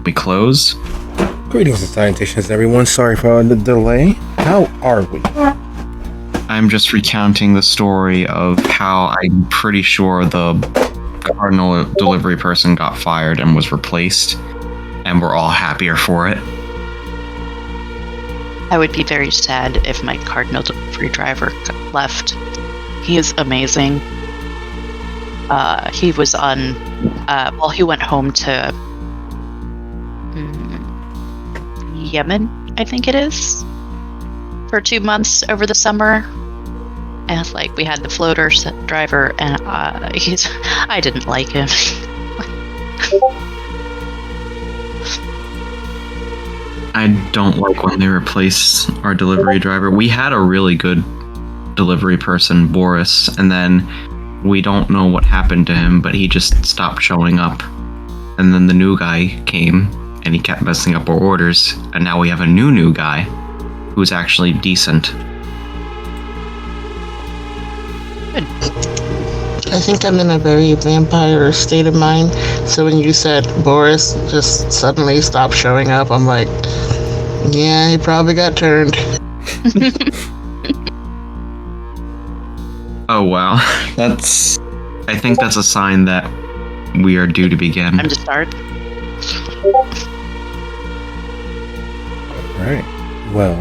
We close. Greetings and salutations, everyone. Sorry for the delay. How are we? I'm just recounting the story of how I'm pretty sure the Cardinal delivery person got fired and was replaced, and we're all happier for it. I would be very sad if my Cardinal delivery driver left. He is amazing. He was on, he went home to Yemen, I think it is, for 2 months over the summer. And we had the floater driver, and I didn't like him. I don't like when they replace our delivery driver. We had a really good delivery person, Boris, and then we don't know what happened to him, but he just stopped showing up. And then the new guy came, and he kept messing up our orders, and now we have a new guy who's actually decent. Good. I think I'm in a very vampire state of mind, so when you said Boris just suddenly stopped showing up, I'm like, yeah, he probably got turned. Oh wow, I think that's a sign that we are due to begin. Time to start. Alright. Well,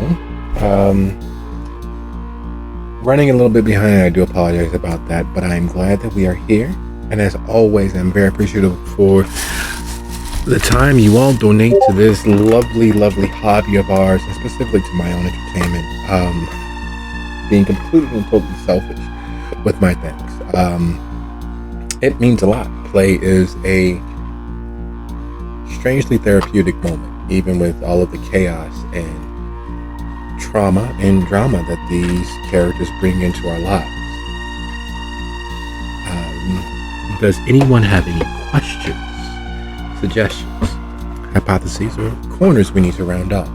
running a little bit behind, I do apologize about that, but I'm glad that we are here. And as always, I'm very appreciative for the time you all donate to this lovely, lovely hobby of ours, and specifically to my own entertainment. Being completely and totally selfish with my thanks. It means a lot. Play is a strangely therapeutic moment, even with all of the chaos and trauma and drama that these characters bring into our lives. Does anyone have any questions, suggestions, hypotheses, or corners we need to round up?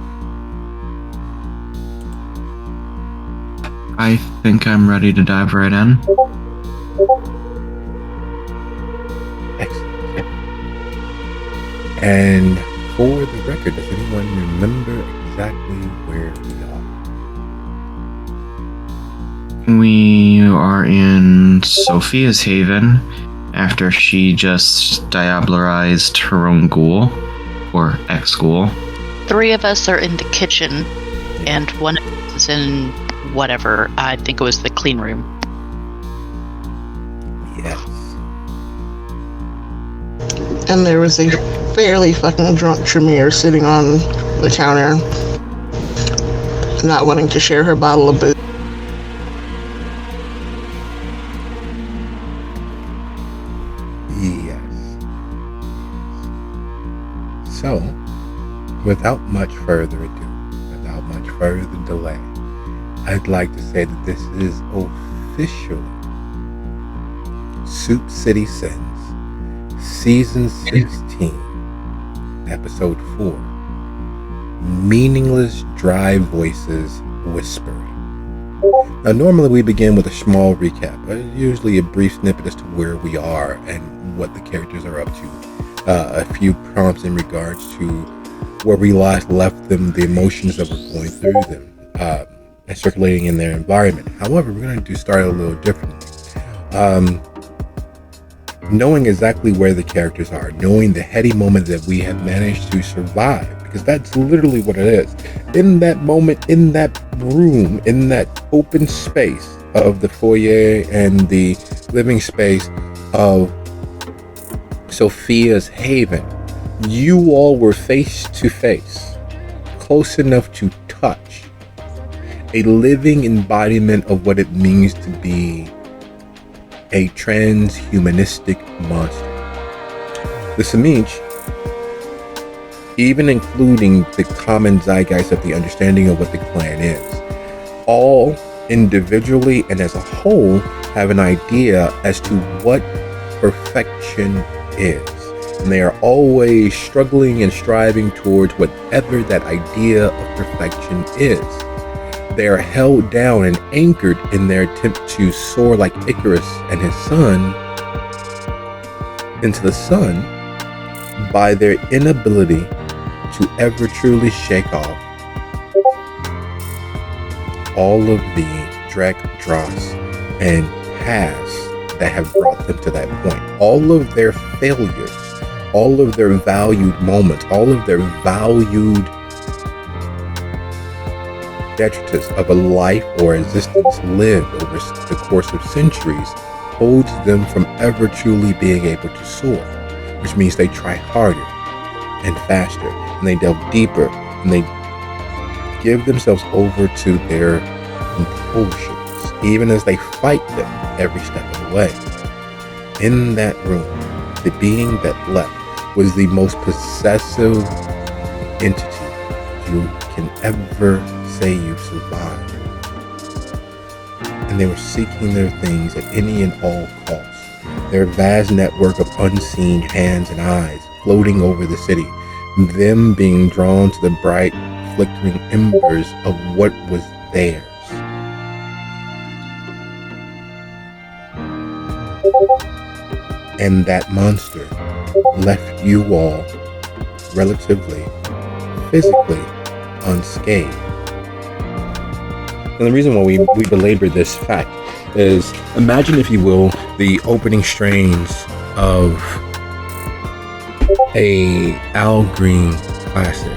I think I'm ready to dive right in. Excellent. And for the record, does anyone remember exactly where we are? We are in Sophia's Haven after she just diablerized her own ghoul, or ex-ghoul. 3 of us are in the kitchen, and 1 of us is in whatever. I think it was the clean room. Yes. And there was a fairly fucking drunk Tremere sitting on the counter, not wanting to share her bottle of booze. Yes. So, without much further ado, without much further delay, I'd like to say that this is officially Soup City Sins, Season 16, Episode 4, Meaningless Dry Voices Whispering. Now, normally we begin with a small recap, usually a brief snippet as to where we are and what the characters are up to, a few prompts in regards to where we last left them, the emotions that were going through them, and circulating in their environment. However, we're going to start a little differently. Knowing exactly where the characters are, knowing the heady moment that we have managed to survive, because that's literally what it is. In that moment, in that room, in that open space of the foyer and the living space of Sophia's Haven, you all were face to face, close enough to touch, a living embodiment of what it means to be a transhumanistic monster. The Samich, even including the common zeitgeist of the understanding of what the clan is, all individually and as a whole have an idea as to what perfection is. And they are always struggling and striving towards whatever that idea of perfection is. They are held down and anchored in their attempt to soar like Icarus and his son into the sun by their inability to ever truly shake off all of the Drek, Dross, and past that have brought them to that point. All of their failures, all of their valued moments, all of their valued detritus of a life or existence lived over the course of centuries holds them from ever truly being able to soar, which means they try harder and faster, and they delve deeper, and they give themselves over to their compulsions, even as they fight them every step of the way. In that room, the being that left was the most possessive entity you can ever say you survived. And they were seeking their things at any and all costs. Their vast network of unseen hands and eyes floating over the city, them being drawn to the bright, flickering embers of what was theirs. And that monster left you all relatively, physically unscathed. And the reason why we belabor this fact is, imagine, if you will, the opening strains of a Al Green classic,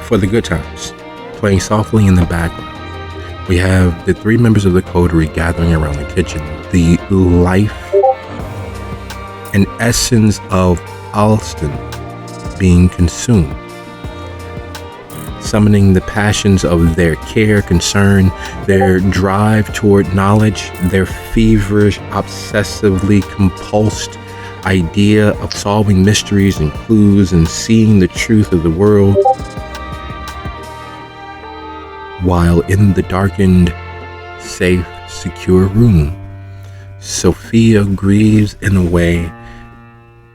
For the Good Times, playing softly in the background. We have the three members of the coterie gathering around the kitchen, the life and essence of Alston being consumed, summoning the passions of their care, concern, their drive toward knowledge, their feverish, obsessively compulsed idea of solving mysteries and clues and seeing the truth of the world, while in the darkened, safe, secure room, Sophia grieves in a way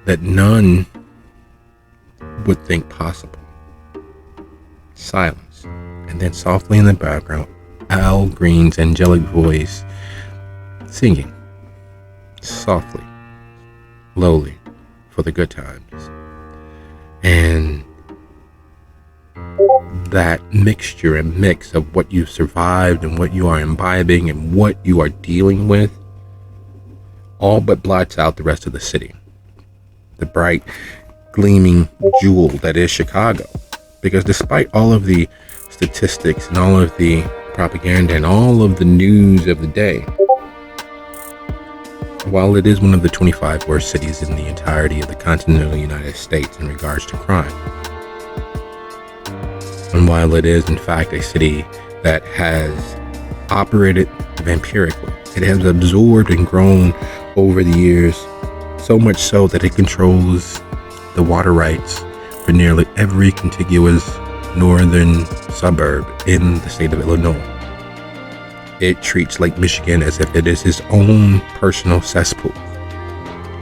that none would think possible. Silence, and then softly in the background, Al Green's angelic voice singing softly, lowly, for the good times. And that mixture and mix of what you've survived and what you are imbibing and what you are dealing with all but blots out the rest of the city. The bright, gleaming jewel that is Chicago. Because despite all of the statistics and all of the propaganda and all of the news of the day, while it is one of the 25 worst cities in the entirety of the continental United States in regards to crime, and while it is in fact a city that has operated vampirically, it has absorbed and grown over the years, so much so that it controls the water rights for nearly every contiguous northern suburb in the state of Illinois. It treats Lake Michigan as if it is its own personal cesspool.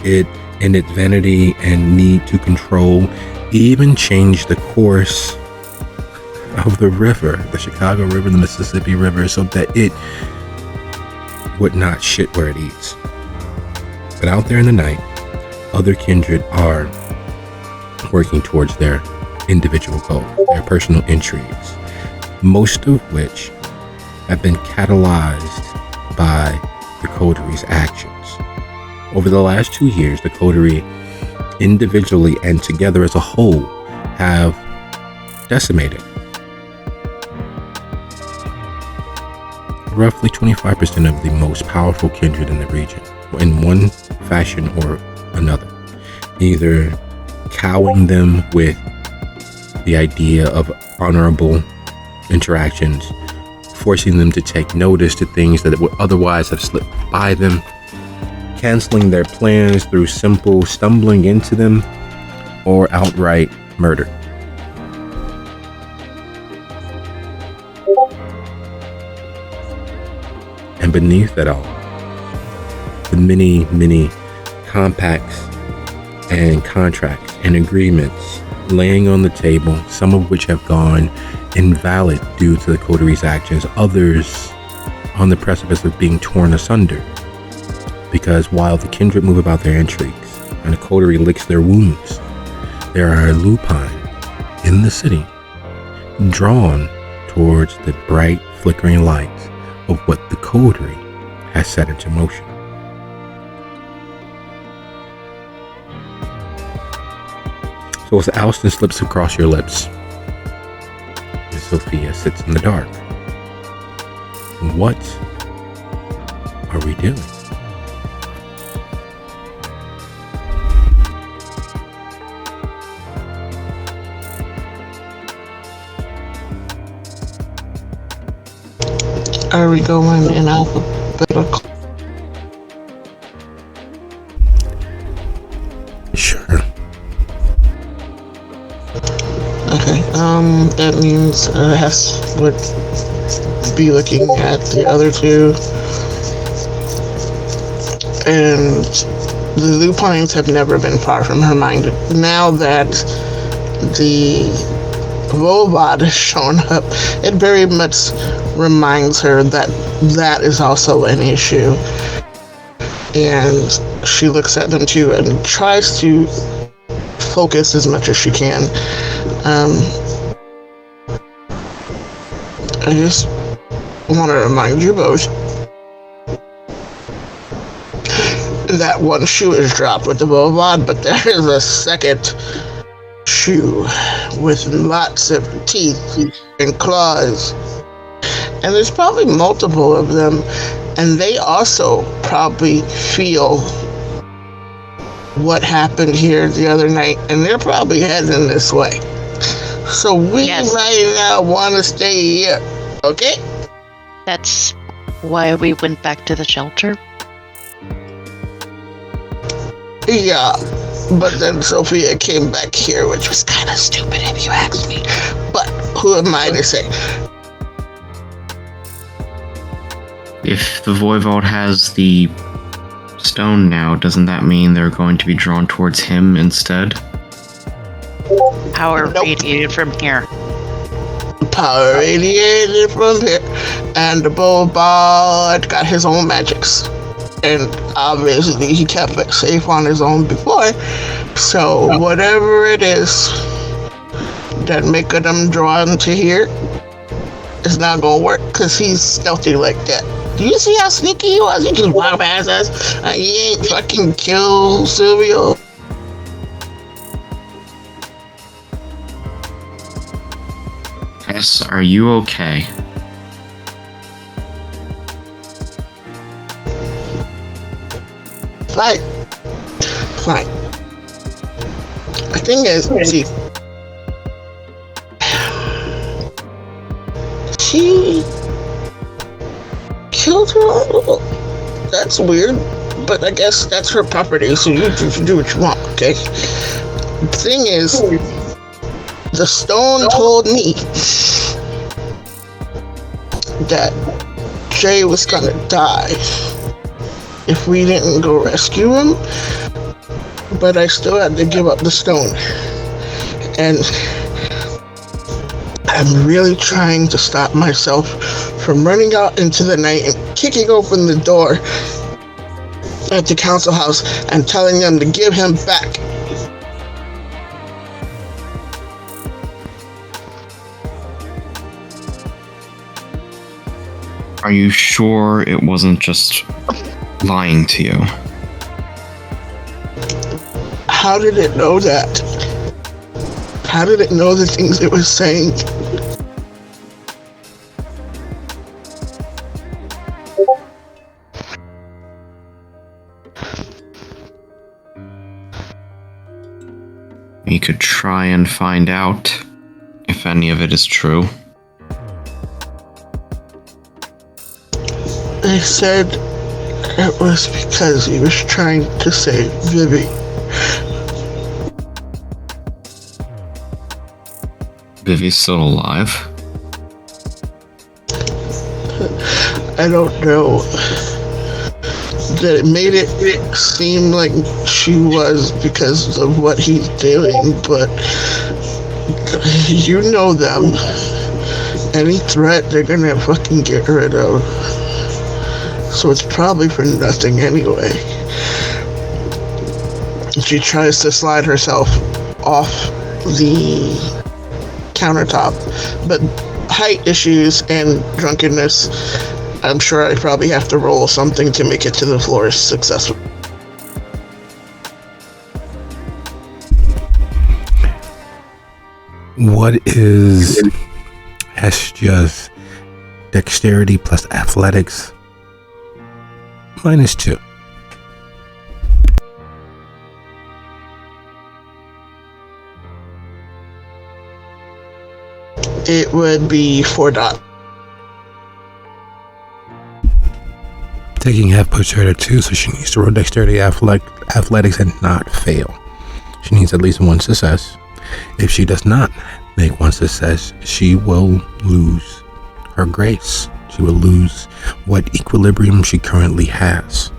It, in its vanity and need to control, even changed the course of the river, the Chicago River, the Mississippi River, so that it would not shit where it eats. But out there in the night, other kindred are working towards their individual goals, their personal intrigues, most of which have been catalyzed by the coterie's actions. Over the last 2 years, the coterie, individually and together as a whole, have decimated roughly 25% of the most powerful kindred in the region, in one fashion or another, either cowing them with the idea of honorable interactions, forcing them to take notice to things that would otherwise have slipped by them, canceling their plans through simple stumbling into them or outright murder. And beneath it all, the many, many compacts and contracts and agreements laying on the table, some of which have gone invalid due to the coteries' actions, others on the precipice of being torn asunder. Because while the kindred move about their intrigues and the coterie licks their wounds, there are lupine in the city drawn towards the bright, flickering lights of what the coterie has set into motion. So as Alston slips across your lips, Miss Sophia sits in the dark. What are we doing? Are we going in alphabetical? Sure. Okay. That means Hess would be looking at the other two, and the lupines have never been far from her mind. Now that the robot has shown up, it very much reminds her that that is also an issue. And she looks at them too and tries to focus as much as she can. I just want to remind you both that one shoe is dropped with the robot, but there is a second shoe with lots of teeth and claws, and there's probably multiple of them, and they also probably feel what happened here the other night, and they're probably heading this way. So we might not want to stay here, okay? That's why we went back to the shelter. Yeah, but then Sophia came back here, which was kind of stupid if you ask me. But who am I to say? If the Voivod has the stone now, doesn't that mean they're going to be drawn towards him instead? Power radiated from here. Power radiated from here, and the Bulbard got his own magics. And obviously he kept it safe on his own before, so whatever it is that making him drawn to here is not gonna work, because he's stealthy like that. Do you see how sneaky he was? He just walked past us. He ain't fucking kill Silvio. Yes, are you okay? Fine. The thing is, see, she killed her uncle. That's weird, but I guess that's her property, so you can do what you want, okay? The thing is, the stone told me that Jay was gonna die if we didn't go rescue him, but I still had to give up the stone. And I'm really trying to stop myself from running out into the night and kicking open the door at the council house and telling them to give him back. Are you sure it wasn't just lying to you? How did it know that? How did it know the things it was saying? We could try and find out if any of it is true. They said it was because he was trying to save Vivi. Vivi's still alive? I don't know. That it made it seem like she was because of what he's doing, but you know them. Any threat they're gonna fucking get rid of. So it's probably for nothing anyway. She tries to slide herself off the countertop, but height issues and drunkenness, I'm sure I probably have to roll something to make it to the floor successful. What is Hestia's dexterity plus athletics? -2. It would be 4 dot. Taking half puts her at 2, so she needs to roll dexterity athletics and not fail. She needs at least 1 success. If she does not make 1 success, she will lose her grace. She will lose what equilibrium she currently has.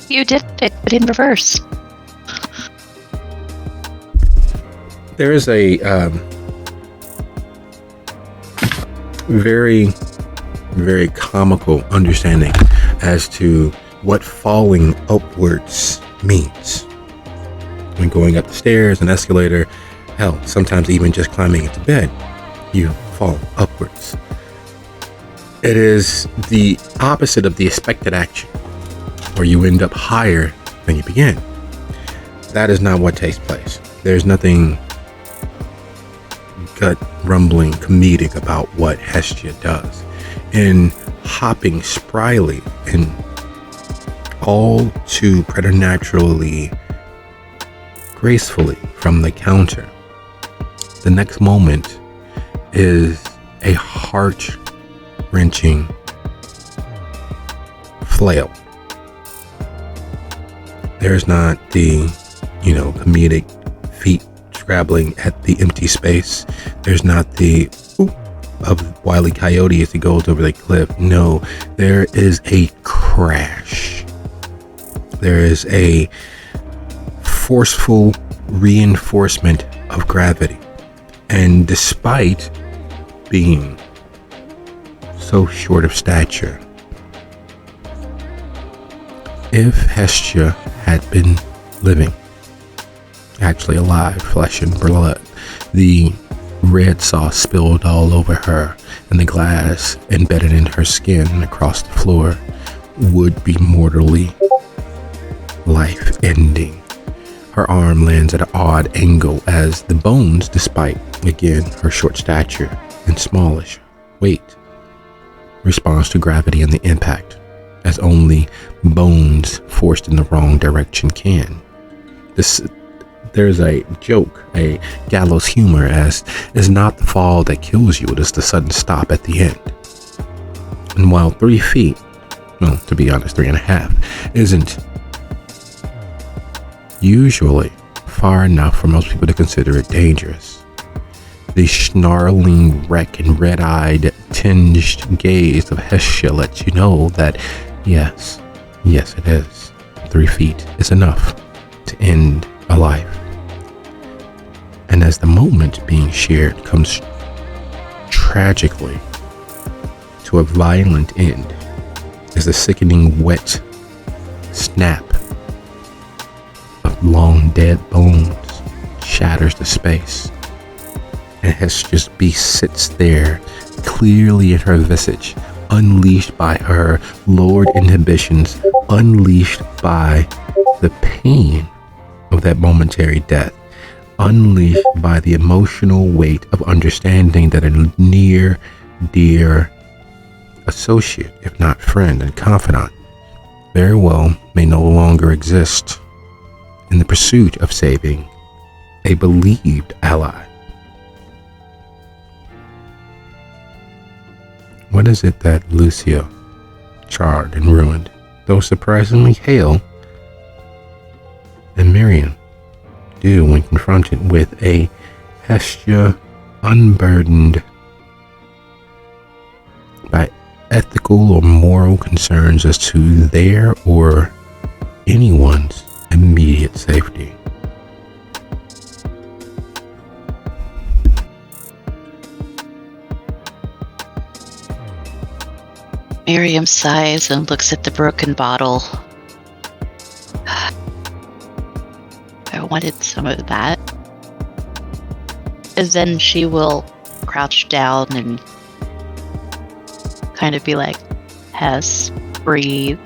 You did it, but in reverse. There is a very, very comical understanding as to what falling upwards means. When going up the stairs, an escalator, hell, sometimes even just climbing into bed, you fall upwards. It is the opposite of the expected action, where you end up higher than you begin. That is not what takes place. There's nothing gut rumbling comedic about what Hestia does. In hopping spryly and all too preternaturally gracefully from the counter, the next moment is a heart-wrenching flail. There's not the, comedic feet scrabbling at the empty space. There's not the oop of Wile E. Coyote as he goes over the cliff. No, there is a crash. There is a forceful reinforcement of gravity. And despite being so short of stature, if Hestia had been living, actually alive, flesh and blood, the red sauce spilled all over her and the glass embedded in her skin across the floor would be mortally life-ending. Her arm lands at an odd angle as the bones, despite, again, her short stature and smallish weight, responds to gravity and the impact, as only bones forced in the wrong direction can. There's a joke, a gallows humor, as it's not the fall that kills you, it is the sudden stop at the end. And while 3 feet, well, to be honest, 3.5, isn't usually far enough for most people to consider it dangerous, the snarling wreck and red-eyed, tinged gaze of Hestia lets you know that yes, it is. 3 feet is enough to end a life. And as the moment being shared comes tragically to a violent end, as the sickening wet snap of long dead bones shatters the space, and Hestia's beast sits there, clearly in her visage, unleashed by her lowered inhibitions, unleashed by the pain of that momentary death, unleashed by the emotional weight of understanding that a near, dear associate, if not friend and confidant, very well may no longer exist in the pursuit of saving a believed ally. What is it that Lucio, charred and ruined, though surprisingly hale, and Miriam do when confronted with a Hestia unburdened by ethical or moral concerns as to their or anyone's immediate safety? Miriam sighs and looks at the broken bottle. I wanted some of that. And then she will crouch down and kind of be like, Hess, breathe.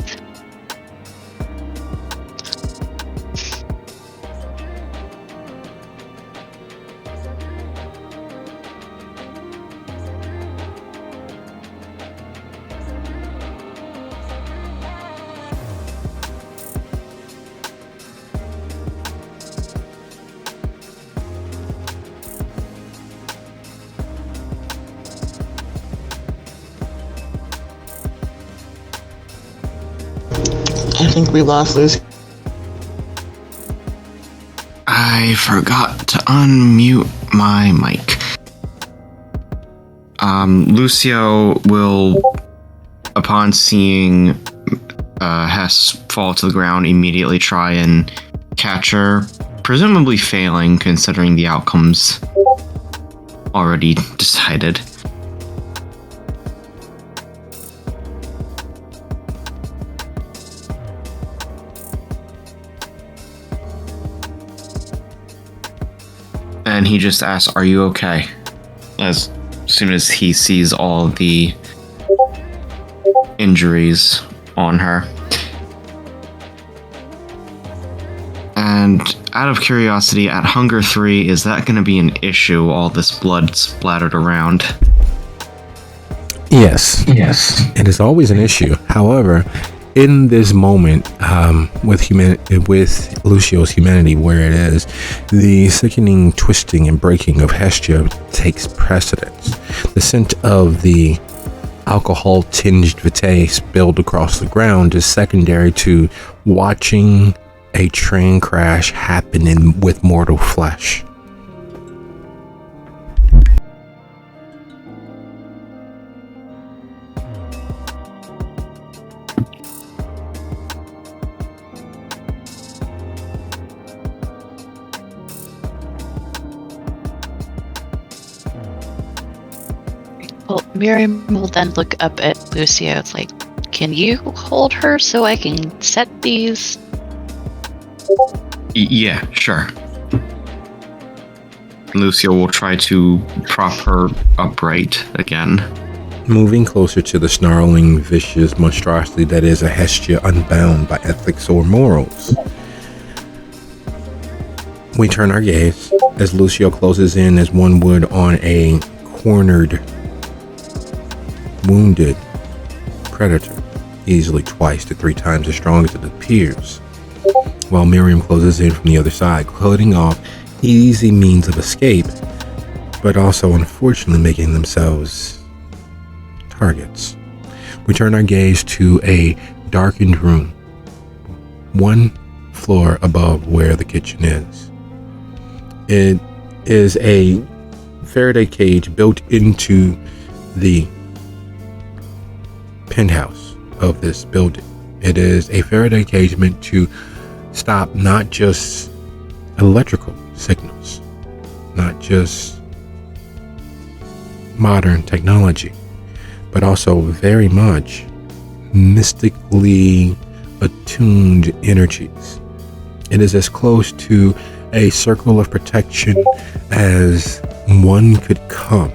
I think we lost Lucy. I forgot to unmute my mic. Lucio will, upon seeing Hess fall to the ground, immediately try and catch her, presumably failing considering the outcomes already decided. And he just asks, "Are you okay?" As soon as he sees all the injuries on her. And out of curiosity, at Hunger 3, is that going to be an issue, all this blood splattered around? Yes. It is always an issue. However, in this moment, with Lucio's humanity where it is, the sickening twisting and breaking of Hestia takes precedence. The scent of the alcohol-tinged vitae spilled across the ground is secondary to watching a train crash happen with mortal flesh. Well, Miriam will then look up at Lucio. It's like, can you hold her so I can set these? Yeah, sure. Lucio will try to prop her upright again. Moving closer to the snarling, vicious monstrosity that is a Hestia unbound by ethics or morals. We turn our gaze as Lucio closes in as one would on a cornered, wounded predator, easily twice to 3 times as strong as it appears, while Miriam closes in from the other side, cutting off easy means of escape, but also unfortunately making themselves targets. We turn our gaze to a darkened room, 1 floor above where the kitchen is. It is a Faraday cage built into the penthouse of this building. It is a Faraday cage meant to stop not just electrical signals, not just modern technology, but also very much mystically attuned energies. It is as close to a circle of protection as one could come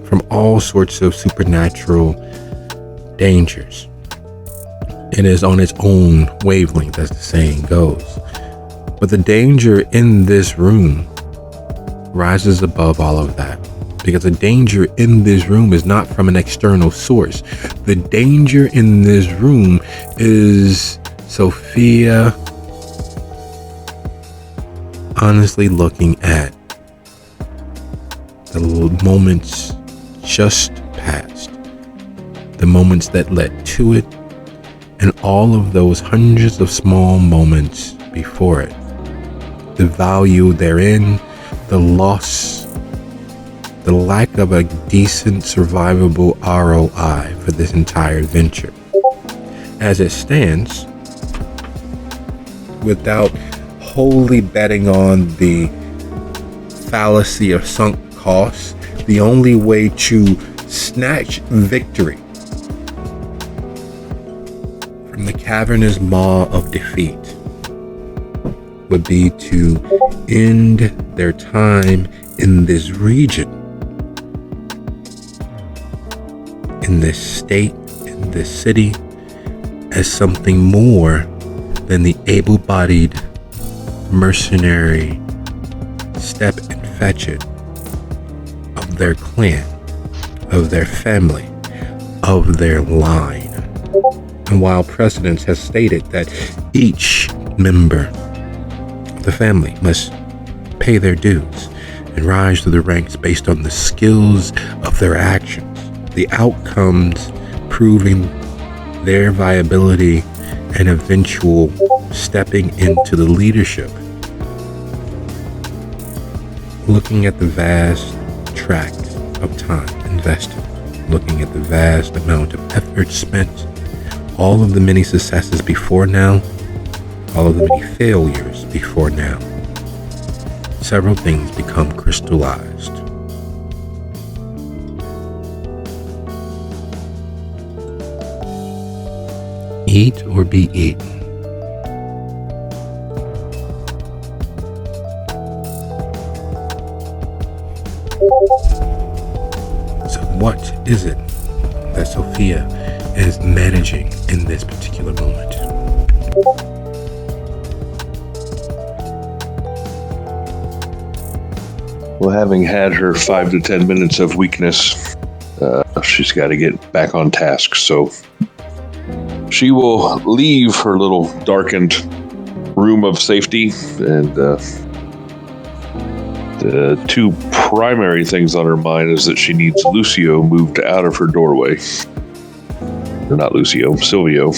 from all sorts of supernatural dangers. It is on its own wavelength, as the saying goes. But the danger in this room rises above all of that, because the danger in this room is not from an external source. The danger in this room is Sophia honestly looking at the moments just past, the moments that led to it, and all of those hundreds of small moments before it. The value therein, the loss, the lack of a decent survivable ROI for this entire venture. As it stands, without wholly betting on the fallacy of sunk costs, the only way to snatch victory from the cavernous maw of defeat would be to end their time in this region, in this state, in this city, as something more than the able-bodied mercenary step and fetch it of their clan, of their family, of their line. And while precedence has stated that each member of the family must pay their dues and rise through the ranks based on the skills of their actions, the outcomes proving their viability and eventual stepping into the leadership. Looking at the vast tract of time invested, looking at the vast amount of effort spent, all of the many successes before now, all of the many failures before now, several things become crystallized. Eat or be eaten. So what is it that Sophia is managing in this particular moment? Well, having had her 5 to 10 minutes of weakness, she's got to get back on task. So she will leave her little darkened room of safety, and the two primary things on her mind is that she needs Lucio moved out of her doorway. Or not Lucio, Silvio.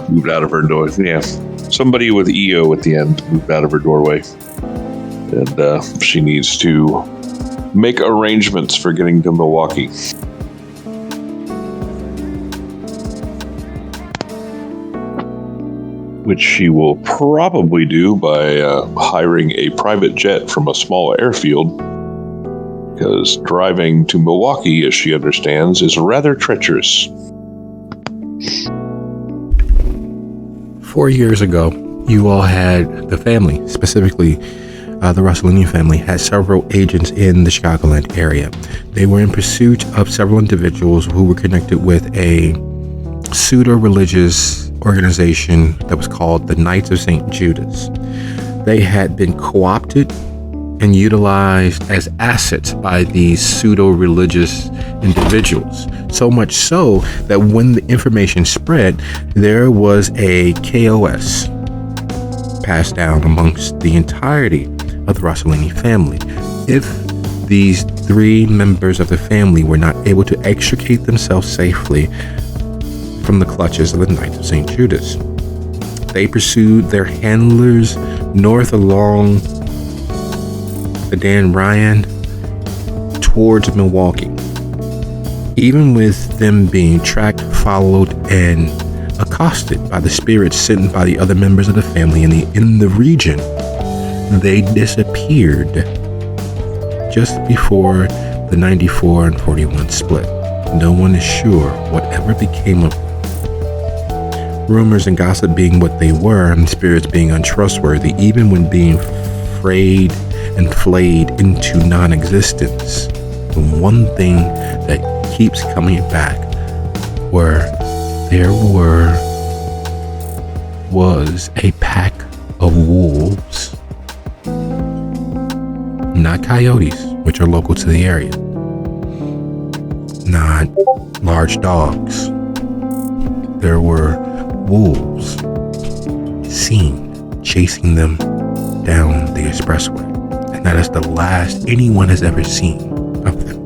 Moved out of her doorway. Yeah. Somebody with EO at the end moved out of her doorway. And she needs to make arrangements for getting to Milwaukee. Which she will probably do by hiring a private jet from a small airfield, because driving to Milwaukee, as she understands, is rather treacherous. 4 years ago, you all had the family, specifically the Rossellini family, had several agents in the Chicagoland area. They were in pursuit of several individuals who were connected with a pseudo-religious organization that was called the Knights of St. Judas. They had been co-opted and utilized as assets by these pseudo-religious individuals. So much so that when the information spread, there was a KOS passed down amongst the entirety of the Rossellini family. If these three members of the family were not able to extricate themselves safely from the clutches of the Knights of St. Judas, they pursued their handlers north along the Dan Ryan towards Milwaukee. Even with them being tracked, followed, and accosted by the spirits sent by the other members of the family in the region, they disappeared just before the 94 and 41 split. No one is sure whatever became of them. Rumors and gossip being what they were, and spirits being untrustworthy, even when being frayed and flayed into non-existence. The one thing that keeps coming back was a pack of wolves not coyotes, which are local to the area, not large dogs. There were wolves seen chasing them down the expressway, and that is the last anyone has ever seen of them.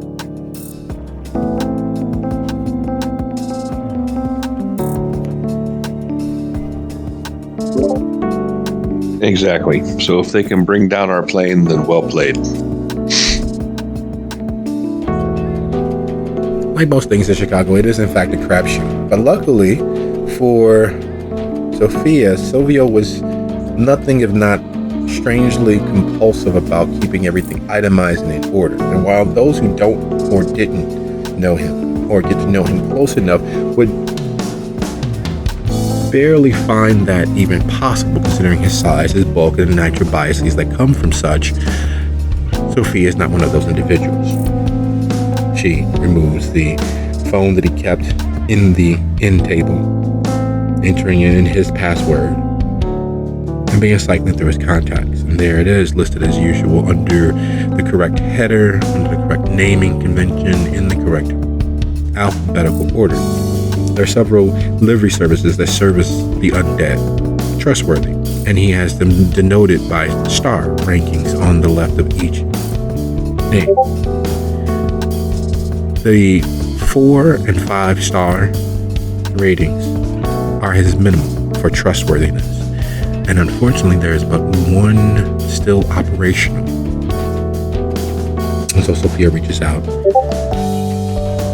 Exactly. So if they can bring down our plane, then well played. Like most things in Chicago, it is in fact a crapshoot. But luckily for Sophia, Silvio was nothing if not strangely compulsive about keeping everything itemized and in order. And while those who don't or didn't know him or get to know him close enough would barely find that even possible considering his size, his bulk, and the natural biases that come from such, Sophia is not one of those individuals. She removes the phone that he kept in the end table, entering in his password, and being cycling through his contacts. And there it is, listed as usual under the correct header, under the correct naming convention, in the correct alphabetical order. There are several livery services that service the undead, trustworthy, and he has them denoted by star rankings on the left of each name. The 4 and 5 star ratings are his minimum for trustworthiness, and unfortunately there is but one still operational. And so Sophia reaches out.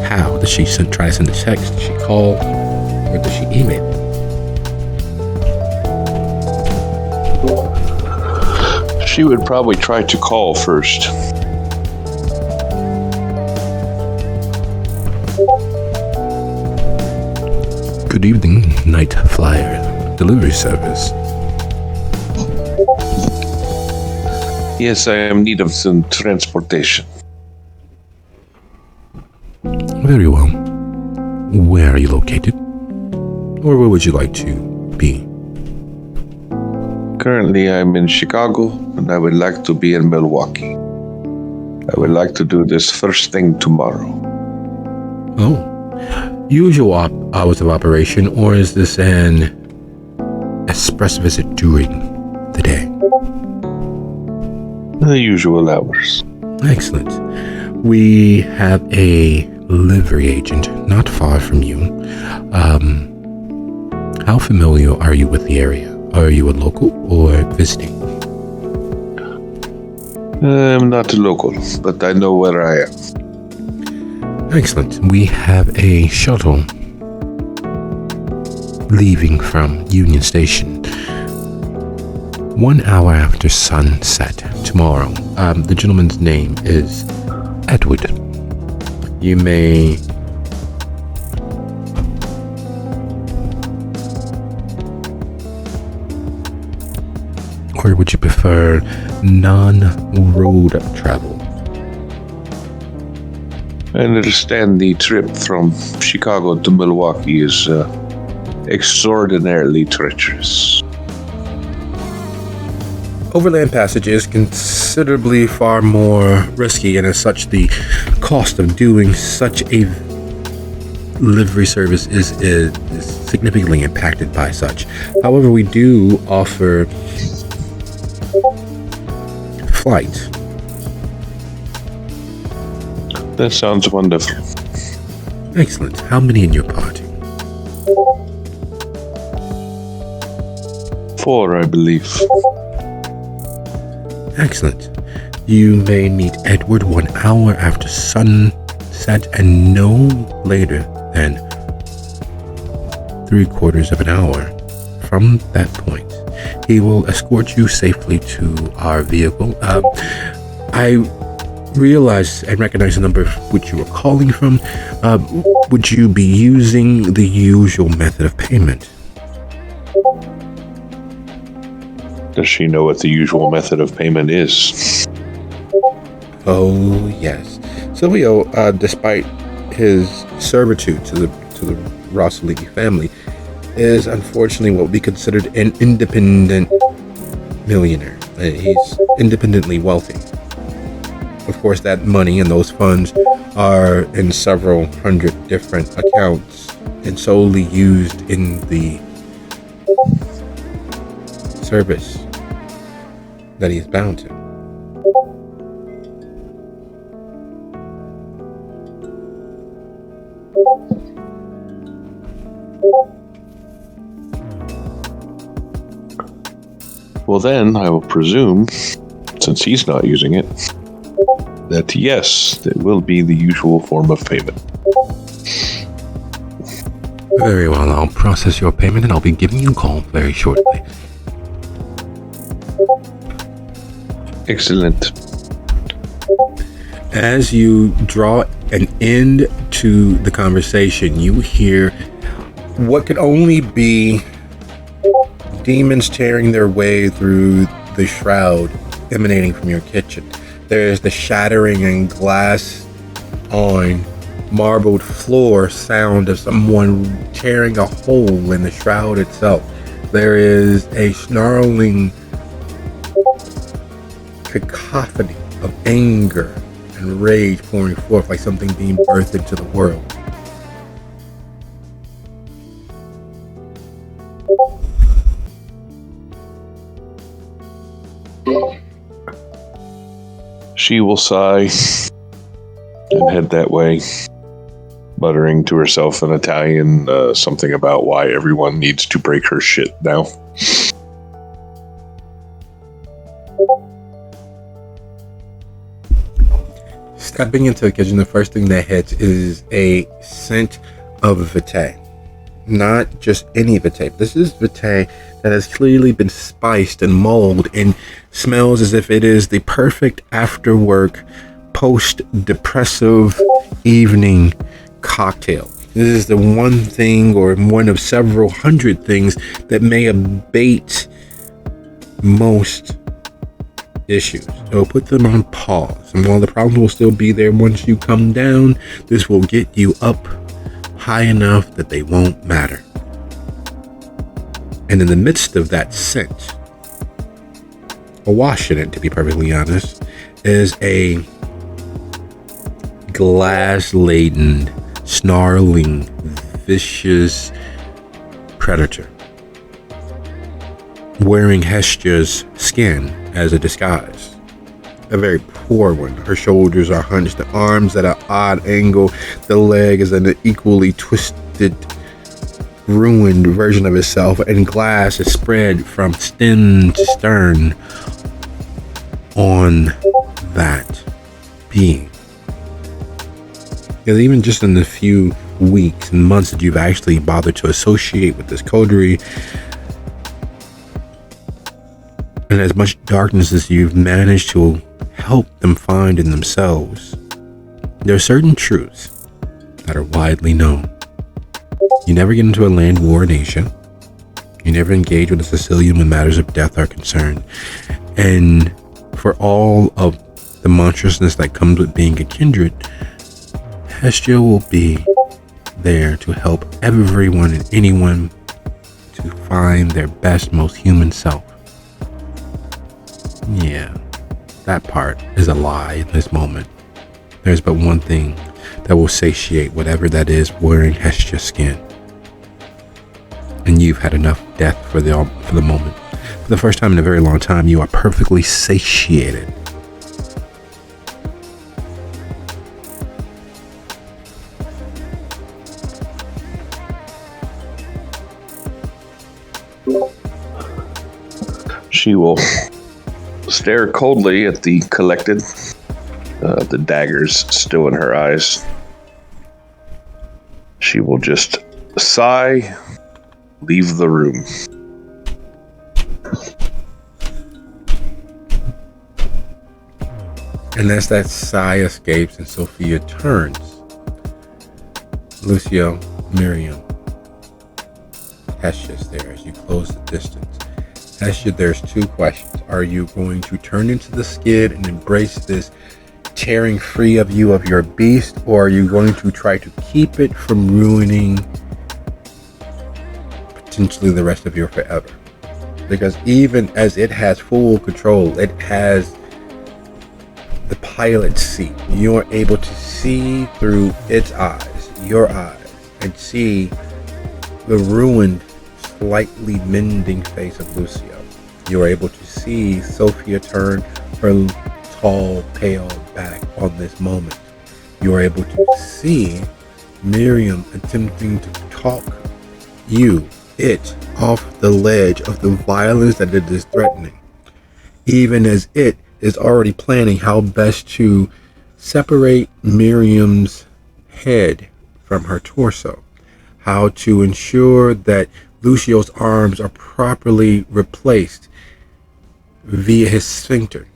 How? Does she try to send a text? Does she call? Or does she email? She would probably try to call first. Good evening, Night Flyer delivery service. Yes, I am in need of some transportation. Very well. Where are you located? Or where would you like to be? Currently, I'm in Chicago, and I would like to be in Milwaukee. I would like to do this first thing tomorrow. Oh. Usual hours of operation, or is this an express visit during the day? The usual hours. Excellent. We have a livery agent not far from you. How familiar are you with the area? Are you a local or visiting? I'm not a local, but I know where I am. Excellent. We have a shuttle leaving from Union Station 1 hour after sunset tomorrow. The gentleman's name is Edward. You may or would you prefer non-road travel? I understand the trip from Chicago to Milwaukee is extraordinarily treacherous. Overland passage is considerably far more risky, and as such, the cost of doing such a livery service is significantly impacted by such. However, we do offer flight. That sounds wonderful. Excellent. How many in your party? 4, I believe. Excellent. You may meet Edward 1 hour after sunset and no later than 3/4 of an hour from that point. He will escort you safely to our vehicle. I realize and recognize the number which you are calling from. Would you be using the usual method of payment? Does she know what the usual method of payment is? Oh, yes. Silvio, despite his servitude to the Rossaligi family, is unfortunately what would be considered an independent millionaire. He's independently wealthy. Of course, that money and those funds are in several hundred different accounts and solely used in the service that he is bound to. Well, then I will presume, since he's not using it, that yes, it will be the usual form of payment. Very well, I'll process your payment and I'll be giving you a call very shortly. Excellent. As you draw an end to the conversation, you hear what could only be demons tearing their way through the shroud emanating from your kitchen. There's the shattering and glass on marbled floor sound of someone tearing a hole in the shroud itself. There is a snarling cacophony of anger and rage pouring forth like something being birthed into the world. She will sigh and head that way, muttering to herself in Italian something about why everyone needs to break her shit now. Stepping into the kitchen, the first thing that hits is a scent of vitae. Not just any vitae. This is vitae that has clearly been spiced and mulled and smells as if it is the perfect after work, post-depressive evening cocktail. This is the one thing or one of several hundred things that may abate most issues. It will put them on pause. And while the problem will still be there once you come down, this will get you up high enough that they won't matter. And in the midst of that scent, awash in it, to be perfectly honest, is a glass-laden, snarling, vicious predator wearing Hestia's skin as a disguise. A very poor one. Her shoulders are hunched, the arms at an odd angle, the leg is an equally twisted, ruined version of itself, and glass is spread from stem to stern on that being. Because even just in the few weeks and months that you've actually bothered to associate with this coterie, and as much darkness as you've managed to help them find in themselves, there are certain truths that are widely known. You never get into a land war in Asia. You never engage with a Sicilian when matters of death are concerned. And for all of the monstrousness that comes with being a kindred, Hestia will be there to help everyone and anyone to find their best, most human self. Yeah, that part is a lie in this moment. There's but one thing that will satiate whatever that is wearing Hestia's skin. And you've had enough death for the moment. For the first time in a very long time, you are perfectly satiated. She will stare coldly at the collected, the daggers still in her eyes. She will just sigh, leave the room. And as that sigh escapes and Sophia turns, Lucio, Miriam, Hestia's there as you close the distance. Hestia, there's two questions. Are you going to turn into the skid and embrace this tearing free of you of your beast, or are you going to try to keep it from ruining potentially the rest of your forever? Because even as it has full control, it has the pilot seat. You're able to see through its eyes, your eyes, and see the ruined, slightly mending face of Lucio. You're able to see Sophia turn her tall, pale back on this moment. You're able to see Miriam attempting to talk it, off the ledge of the violence that it is threatening, even as it is already planning how best to separate Miriam's head from her torso, how to ensure that Lucio's arms are properly replaced via his sphincter,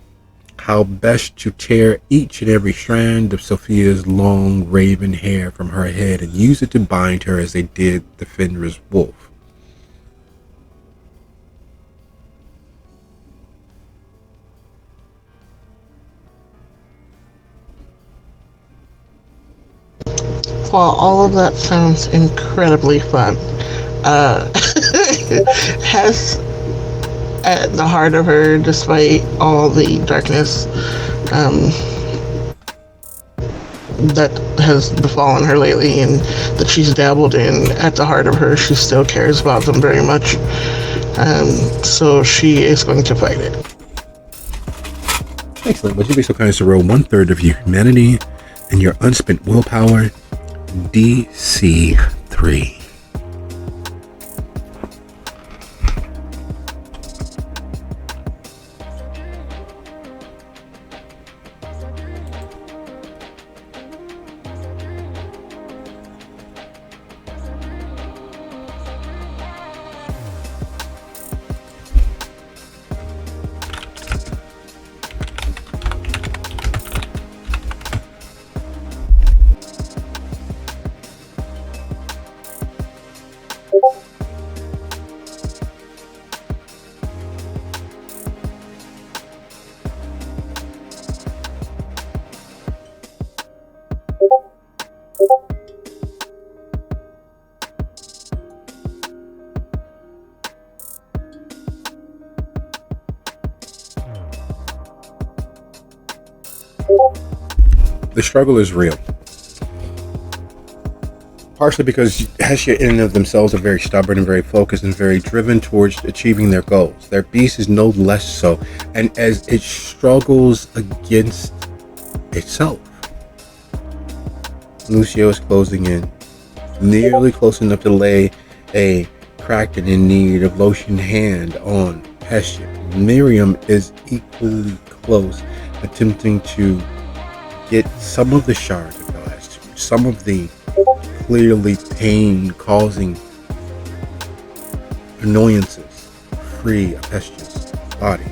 how best to tear each and every strand of Sophia's long raven hair from her head and use it to bind her as they did the Fenrir's wolf. While all of that sounds incredibly fun, has at the heart of her, despite all the darkness that has befallen her lately and that she's dabbled in, at the heart of her, she still cares about them very much. So she is going to fight it. Excellent. Would you be so kind as to roll 1/3 of your humanity and your unspent willpower, DC 3. The struggle is real. Partially because Hestia in and of themselves are very stubborn and very focused and very driven towards achieving their goals. Their beast is no less so. And as it struggles against itself, Lucio is closing in, nearly close enough to lay a cracked and in need of lotion hand on Hestia. Miriam is equally close, attempting to get some of the shards of glass, some of the clearly pain-causing annoyances free of Hestia's body.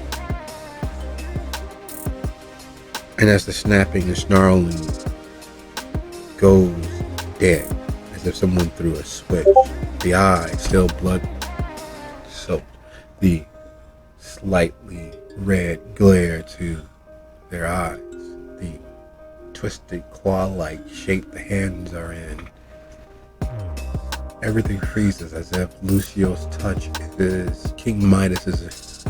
And as the snapping and snarling goes dead, as if someone threw a switch, the eye still blood-soaked, the slightly red glare to their eyes, the twisted claw-like shape the hands are in. Everything freezes as if Lucio's touch is King Midas's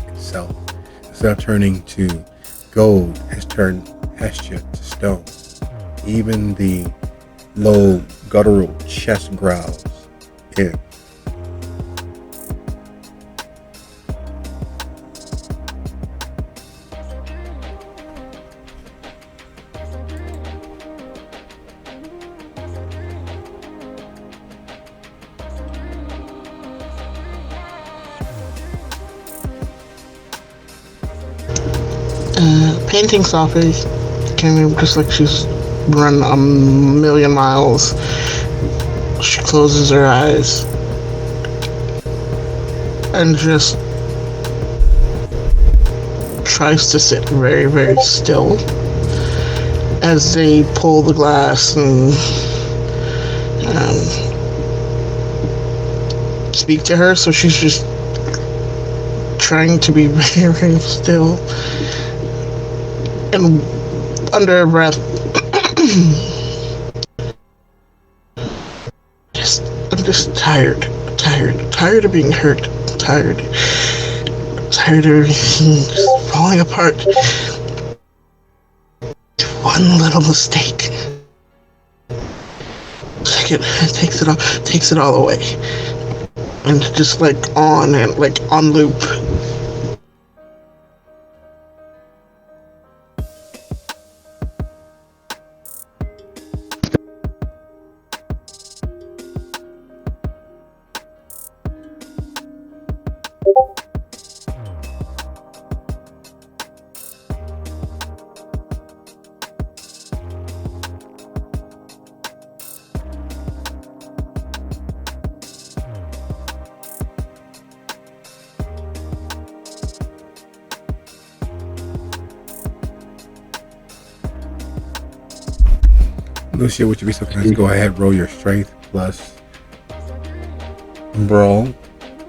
itself. Instead of turning to gold, has turned Hestia to stone. Even the low, guttural chest growls in. Painting softly, kind of just like she's run a million miles. She closes her eyes and just tries to sit very, very still as they pull the glass and speak to her. So she's just trying to be very, very still. And under her breath, I'm just tired of being hurt, tired of everything just falling apart. one little mistake. It takes it all away. And just like on and like on loop. Lucia, would you be so kind as to go ahead, roll your strength plus brawl?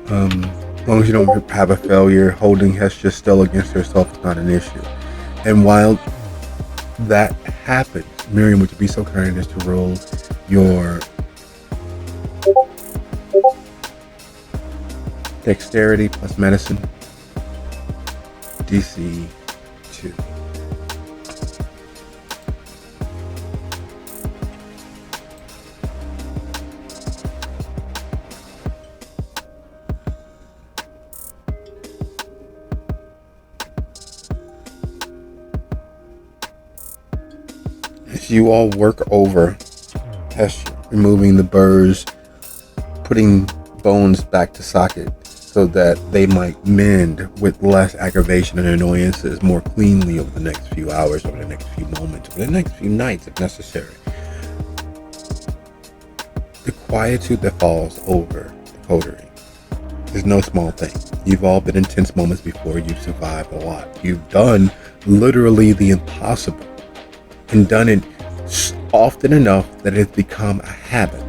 As long as you don't have a failure, holding Hestia still against herself is not an issue. And while that happens, Miriam, would you be so kind as to roll your dexterity plus medicine, DC 2. As you all work over Hestia, removing the burrs, putting bones back to socket so that they might mend with less aggravation and annoyances more cleanly over the next few hours, over the next few moments, over the next few nights if necessary. The quietude that falls over the coterie is no small thing. You've all been in tense moments before. You've survived a lot. You've done literally the impossible and done it often enough that it's become a habit.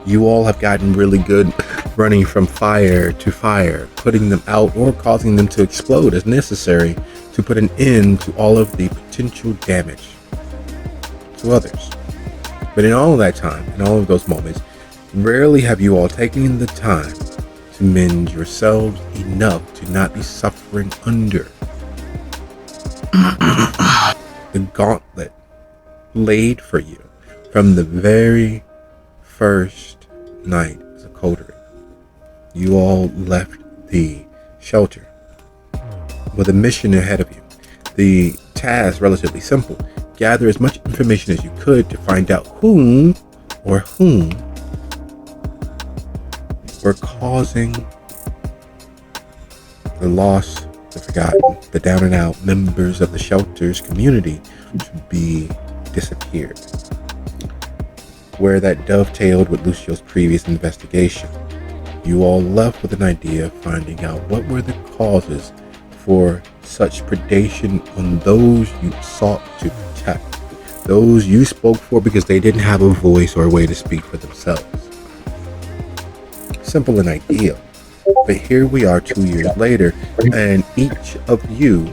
You all have gotten really good running from fire to fire, putting them out or causing them to explode as necessary to put an end to all of the potential damage to others. But in all of that time, in all of those moments, rarely have you all taken the time to mend yourselves enough to not be suffering under the gauntlet laid for you from the very first night as a coterie. You all left the shelter with a mission ahead of you. The task, relatively simple: gather as much information as you could to find out whom were causing the lost, the forgotten, the down and out members of the shelter's community to be disappeared. Where that dovetailed with Lucio's previous investigation, you all left with an idea of finding out what were the causes for such predation on those you sought to protect, those you spoke for because they didn't have a voice or a way to speak for themselves. Simple and ideal, but here we are 2 years later, and each of you,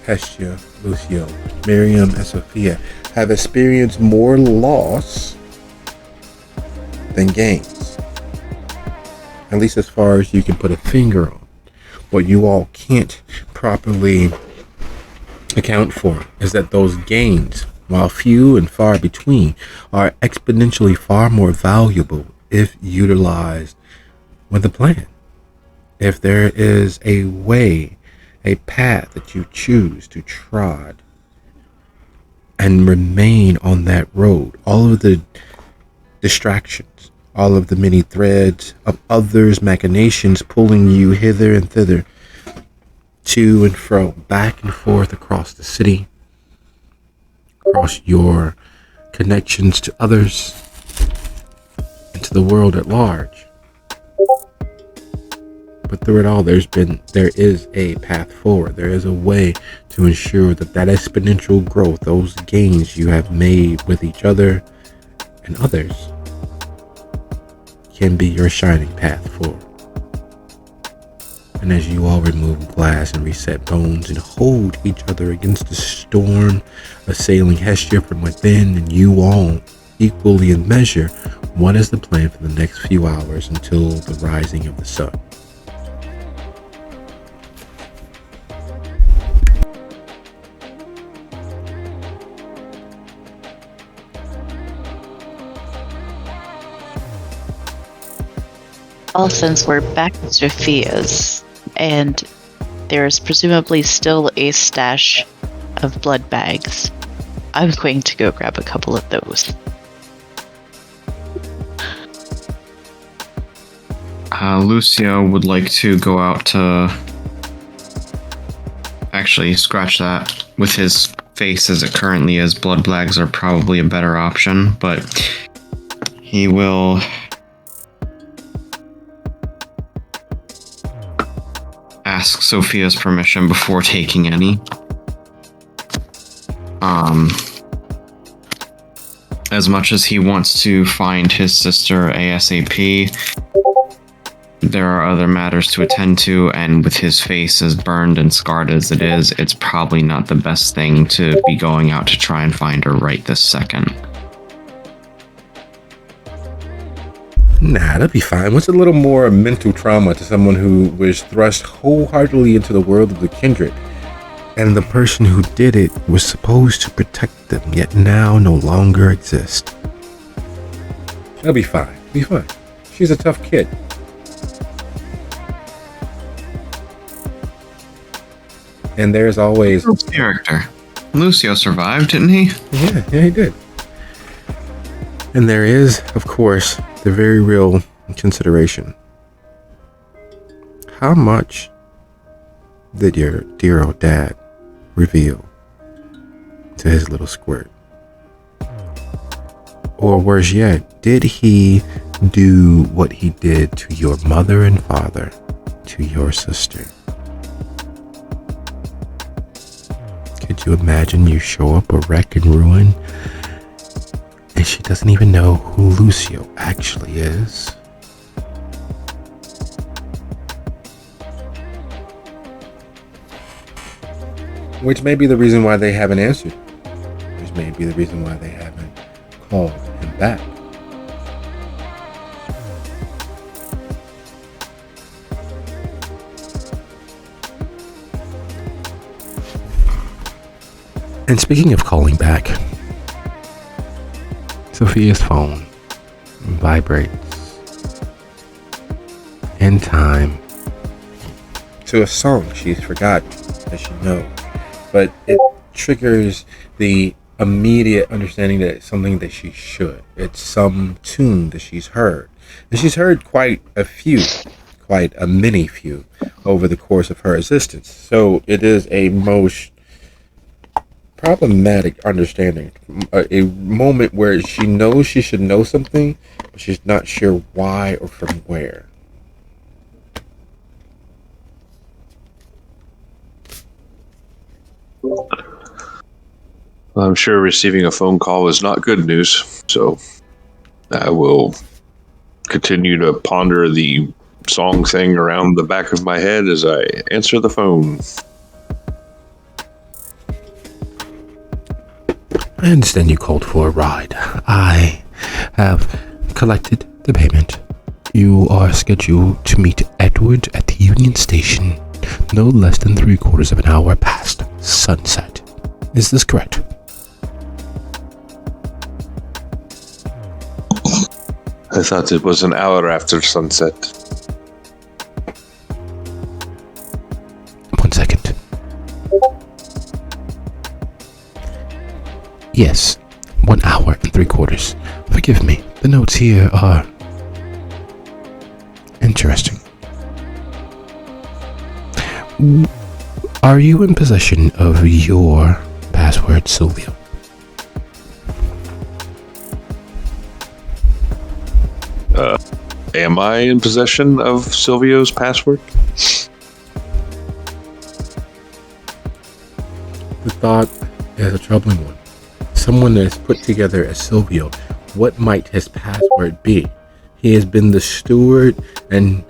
Hestia, Lucio, Miriam, and Sophia, have experienced more loss than gains. At least as far as you can put a finger on. What you all can't properly account for is that those gains, while few and far between, are exponentially far more valuable if utilized with a plan. If there is a way, a path that you choose to trod and remain on that road, all of the distractions, all of the many threads of others' machinations pulling you hither and thither, to and fro, back and forth across the city, across your connections to others and to the world at large. But through it all, there is a path forward. There is a way to ensure that exponential growth, those gains you have made with each other and others, can be your shining path forward. And as you all remove glass and reset bones and hold each other against the storm assailing Hestia from within, and you all equally in measure, what is the plan for the next few hours until the rising of the sun? Well, since we're back to Sophia's, and there's presumably still a stash of blood bags, I'm going to go grab a couple of those. Lucio would like to go out to... Actually, scratch that. With his face as it currently is, blood bags are probably a better option, but he will... ask Sophia's permission before taking any. As much as he wants to find his sister ASAP, there are other matters to attend to, and with his face as burned and scarred as it is, it's probably not the best thing to be going out to try and find her right this second. Nah, that'll be fine. What's a little more mental trauma to someone who was thrust wholeheartedly into the world of the kindred, and the person who did it was supposed to protect them, yet now no longer exist? That'll be fine. Be fine. She's a tough kid. And there's always... Character. Lucio survived, didn't he? Yeah, he did. And there is, of course, the very real consideration. How much did your dear old dad reveal to his little squirt? Or worse yet, did he do what he did to your mother and father, to your sister? Could you imagine you show up a wreck and ruin, and she doesn't even know who Lucio actually is? Which may be the reason why they haven't answered. Which may be the reason why they haven't called him back. And speaking of calling back, Sophia's phone vibrates in time to a song she's forgotten, as she knows. But it triggers the immediate understanding that it's something that she should. It's some tune that she's heard. And she's heard quite a many few over the course of her existence. So it is a most problematic understanding, a moment where she knows she should know something, but she's not sure why or from where. I'm sure receiving a phone call is not good news, so I will continue to ponder the song thing around the back of my head as I answer the phone. I understand you called for a ride. I have collected the payment. You are scheduled to meet Edward at the Union Station no less than 3/4 of an hour past sunset. Is this correct? I thought it was an hour after sunset. 1 second. Yes, 1 hour and 3/4. Forgive me, the notes here are interesting. Are you in possession of your password, Silvio? Am I in possession of Silvio's password? The thought is a troubling one. Someone that is put together as Silvio, what might his password be? He has been the steward and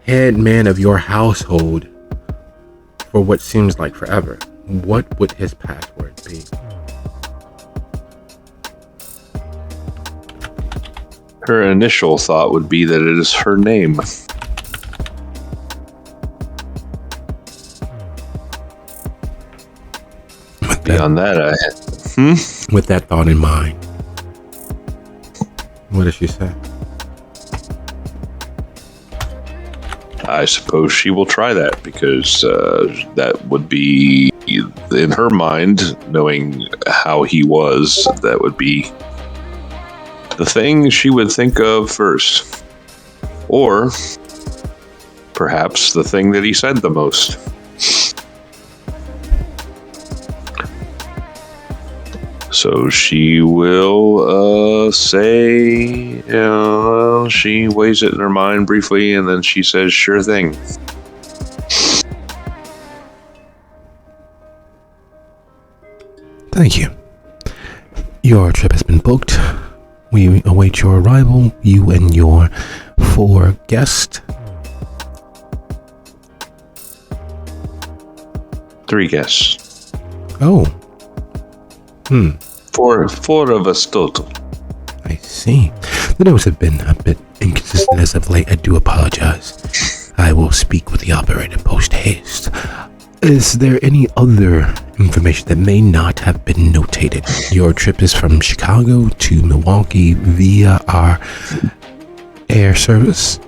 head man of your household for what seems like forever. What would his password be? Her initial thought would be that it is her name. Beyond that, With that thought in mind, what does she say? I suppose she will try that because that would be, in her mind, knowing how he was, that would be the thing she would think of first. Or perhaps the thing that he said the most. So she will say, she weighs it in her mind briefly, and then she says, sure thing. Thank you. Your trip has been booked. We await your arrival, you and your 4 guests. 3 guests. Oh. Four of us total. I see. The notes have been a bit inconsistent as of late. I do apologize. I will speak with the operator post haste. Is there any other information that may not have been notated? Your trip is from Chicago to Milwaukee via our air service.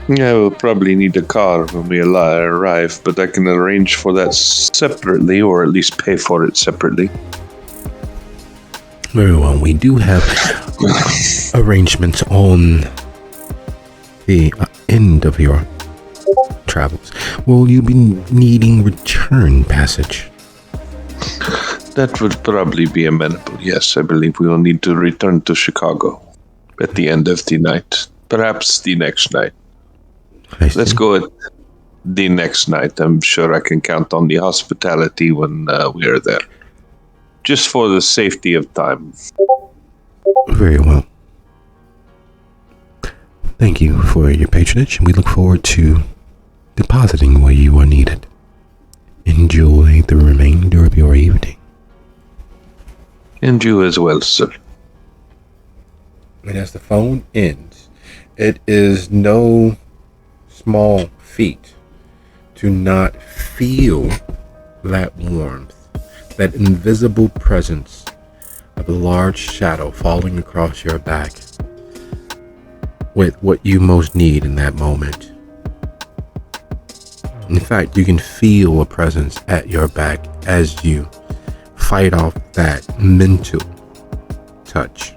Yeah, we'll probably need a car when we arrive, but I can arrange for that separately, or at least pay for it separately. Very well. We do have arrangements on the end of your travels. Will you be needing return passage? That would probably be amenable. Yes, I believe we will need to return to Chicago at the end of the night. Perhaps the next night. Let's go at the next night. I'm sure I can count on the hospitality when we are there. Just for the safety of time. Very well. Thank you for your patronage, and we look forward to depositing where you are needed. Enjoy the remainder of your evening. And you as well, sir. And as the phone ends, it is no small feat to not feel that warmth, that invisible presence of a large shadow falling across your back with what you most need in that moment. In fact, you can feel a presence at your back as you fight off that mental touch.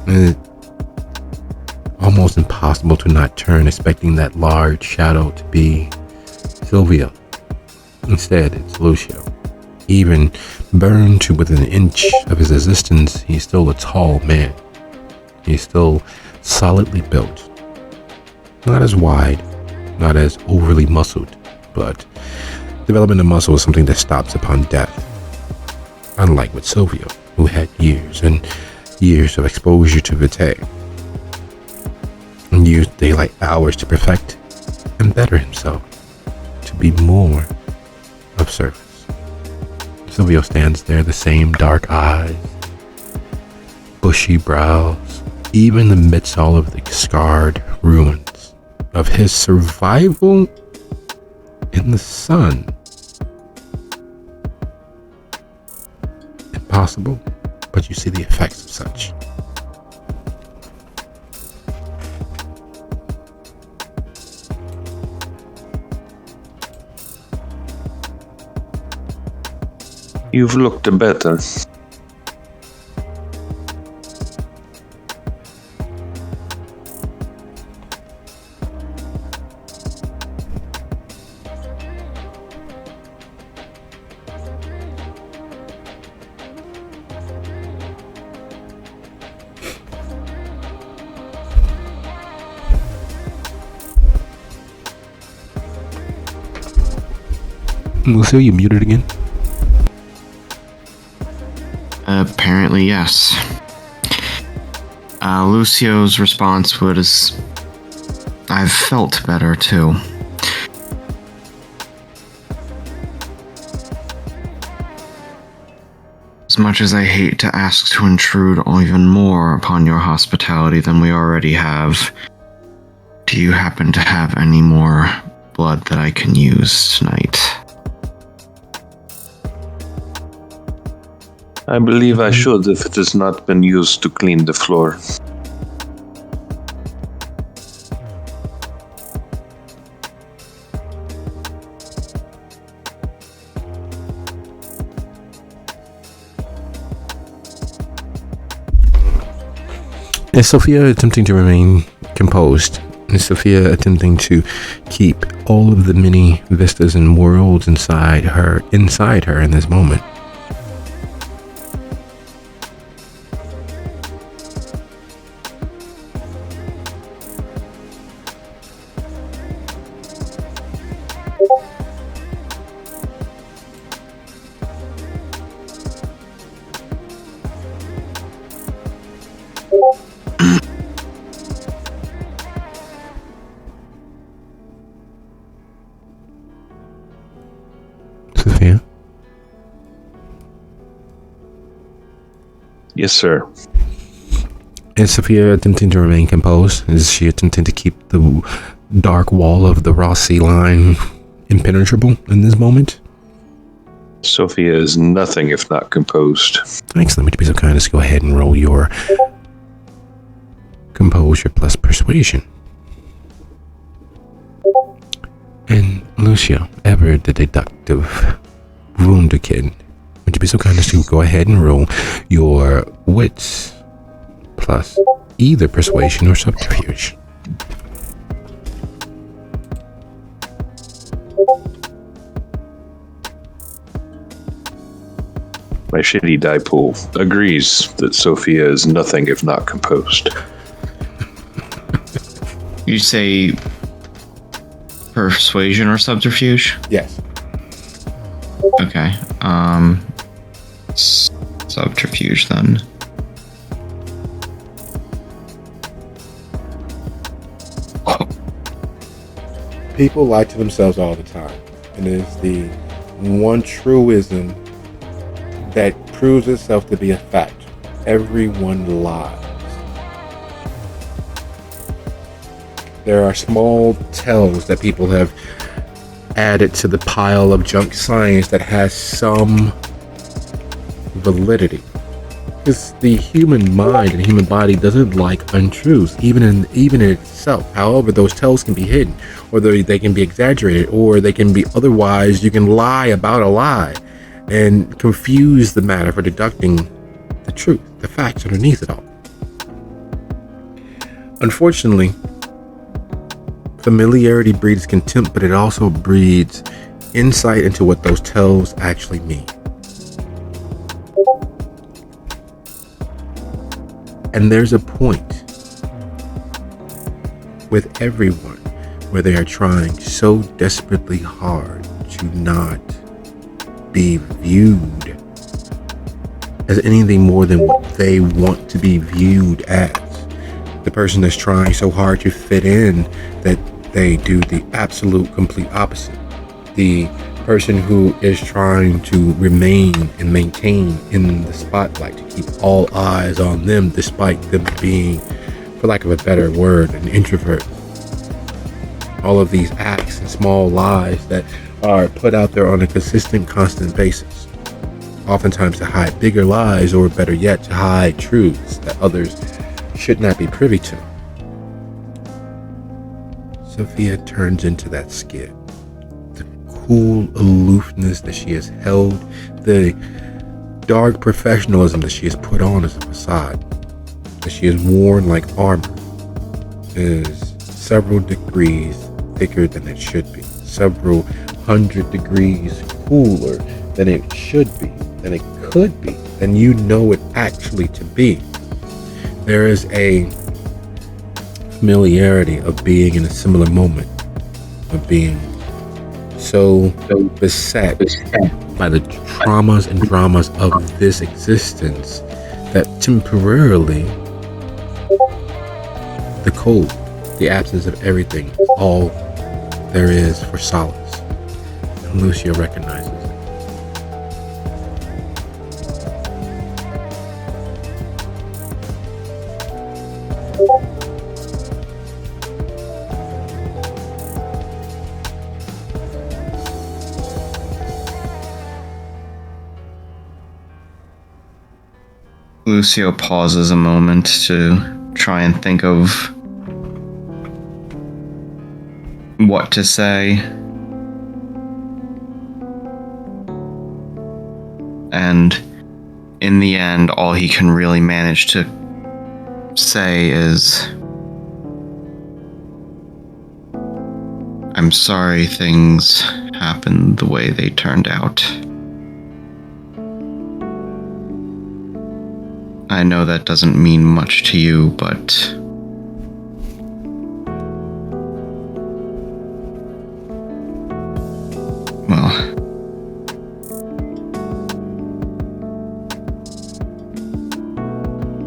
And it's almost impossible to not turn, expecting that large shadow to be Sylvia. Instead, it's Lucio. Even burned to within an inch of his existence, he's still a tall man. He's still solidly built. Not as wide, not as overly muscled, but development of muscle is something that stops upon death. Unlike with Silvio, who had years and years of exposure to vitae, and used daylight hours to perfect and better himself, to be more of service. Silvio stands there, the same dark eyes, bushy brows, even amidst all of the scarred ruins of his survival in the sun. Impossible, but you see the effects of such. You've looked better. Lucio, you muted again? Apparently, yes. Lucio's response was, I've felt better too. As much as I hate to ask to intrude even more upon your hospitality than we already have, do you happen to have any more blood that I can use tonight? I believe I should if it has not been used to clean the floor. Is Sophia attempting to remain composed? Is Sophia attempting to keep all of the many vistas and worlds inside her in this moment? Sophia? Yes, sir. Is Sophia attempting to remain composed? Is she attempting to keep the dark wall of the raw sea line impenetrable in this moment? Sophia is nothing if not composed. Excellent. Would you be so kind as to go ahead and roll your composure plus persuasion? And Lucio, ever the deductive wunderkind, would you be so kind as to go ahead and roll your wits plus either persuasion or subterfuge? My shitty die pool agrees that Sophia is nothing if not composed. You say persuasion or subterfuge? Yes. Okay. Subterfuge then. People lie to themselves all the time, and it is the one truism that proves itself to be a fact. Everyone lies. There are small tells that people have added to the pile of junk science that has some validity. Because the human mind and human body doesn't like untruths, even in itself. However, those tells can be hidden, or they can be exaggerated, or they can be otherwise. You can lie about a lie and confuse the matter for deducting the truth, the facts underneath it all. Unfortunately, familiarity breeds contempt, but it also breeds insight into what those tells actually mean. And there's a point with everyone where they are trying so desperately hard to not be viewed as anything more than what they want to be viewed as. The person that's trying so hard to fit in that they do the absolute complete opposite. The person who is trying to remain and maintain in the spotlight, to keep all eyes on them despite them being, for lack of a better word, an introvert. All of these acts and small lies that are put out there on a consistent, constant basis. Oftentimes to hide bigger lies, or better yet, to hide truths that others should not be privy to. Sophia turns into that skid. The cool aloofness that she has held, the dark professionalism that she has put on as a facade, that she has worn like armor, is several degrees thicker than it should be, several 100 degrees cooler than it should be, than it could be, than you know it actually to be. There is a familiarity of being in a similar moment, of being so beset by the traumas and dramas of this existence that temporarily the cold, the absence of everything, is all there is for solace. And Lucio recognizes it. Lucio pauses a moment to try and think of what to say. And in the end, all he can really manage to say is, I'm sorry things happened the way they turned out. I know that doesn't mean much to you, but well,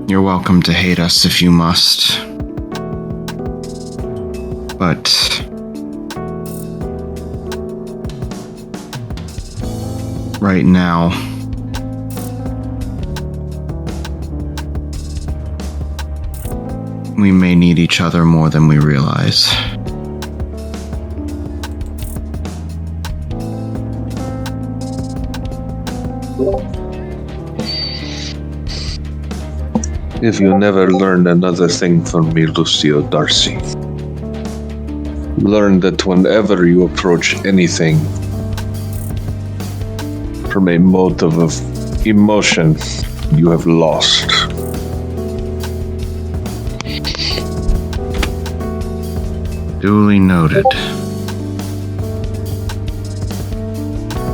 you're welcome to hate us if you must. But right now, we may need each other more than we realize. If you never learned another thing from me, Lucio Darcy, learn that whenever you approach anything from a motive of emotion, you have lost. Duly noted.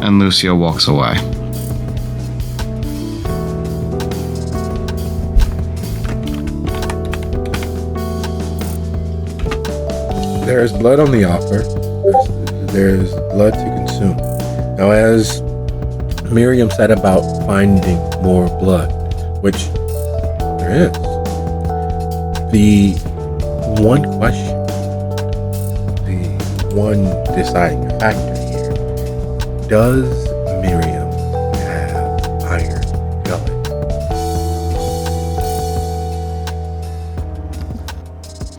And Lucio walks away. There's blood on the offer. There's blood to consume. Now, as Miriam said about finding more blood, which there is, the one question, the one deciding factor here, does Miriam have iron gullet?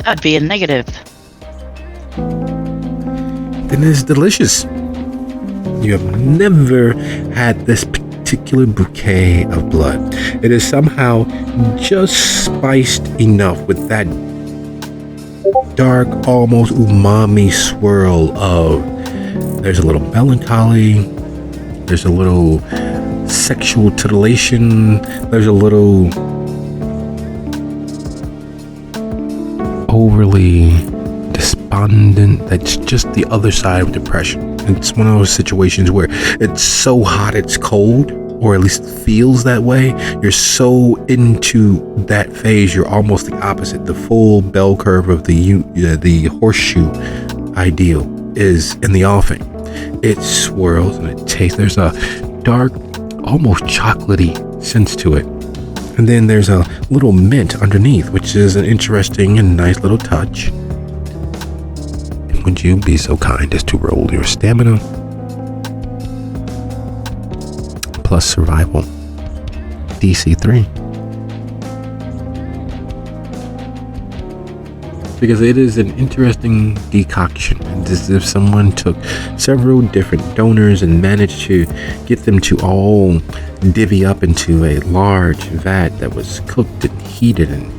That'd be a negative. Then it's delicious. You have never had this particular bouquet of blood. It is somehow just spiced enough with that dark, almost umami swirl of, there's a little melancholy, there's a little sexual titillation, there's a little overly despondent, that's just the other side of depression. It's one of those situations where it's so hot it's cold, or at least feels that way. You're so into that phase, you're almost the opposite. The full bell curve of the horseshoe ideal is in the offing. It swirls and it tastes. There's a dark, almost chocolatey sense to it. And then there's a little mint underneath, which is an interesting and nice little touch. Would you be so kind as to roll your stamina plus survival DC 3? Because it is an interesting decoction. It's as if someone took several different donors and managed to get them to all divvy up into a large vat that was cooked and heated and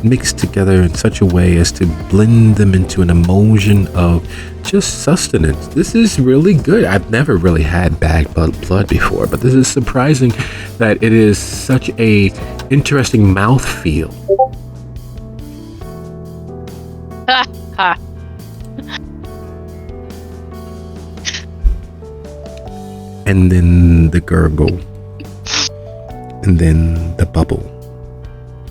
mixed together in such a way as to blend them into an emulsion of just sustenance. This is really good. I've never really had bagged blood before, but this is surprising that it is such a interesting mouthfeel. And then the gurgle, and then the bubble.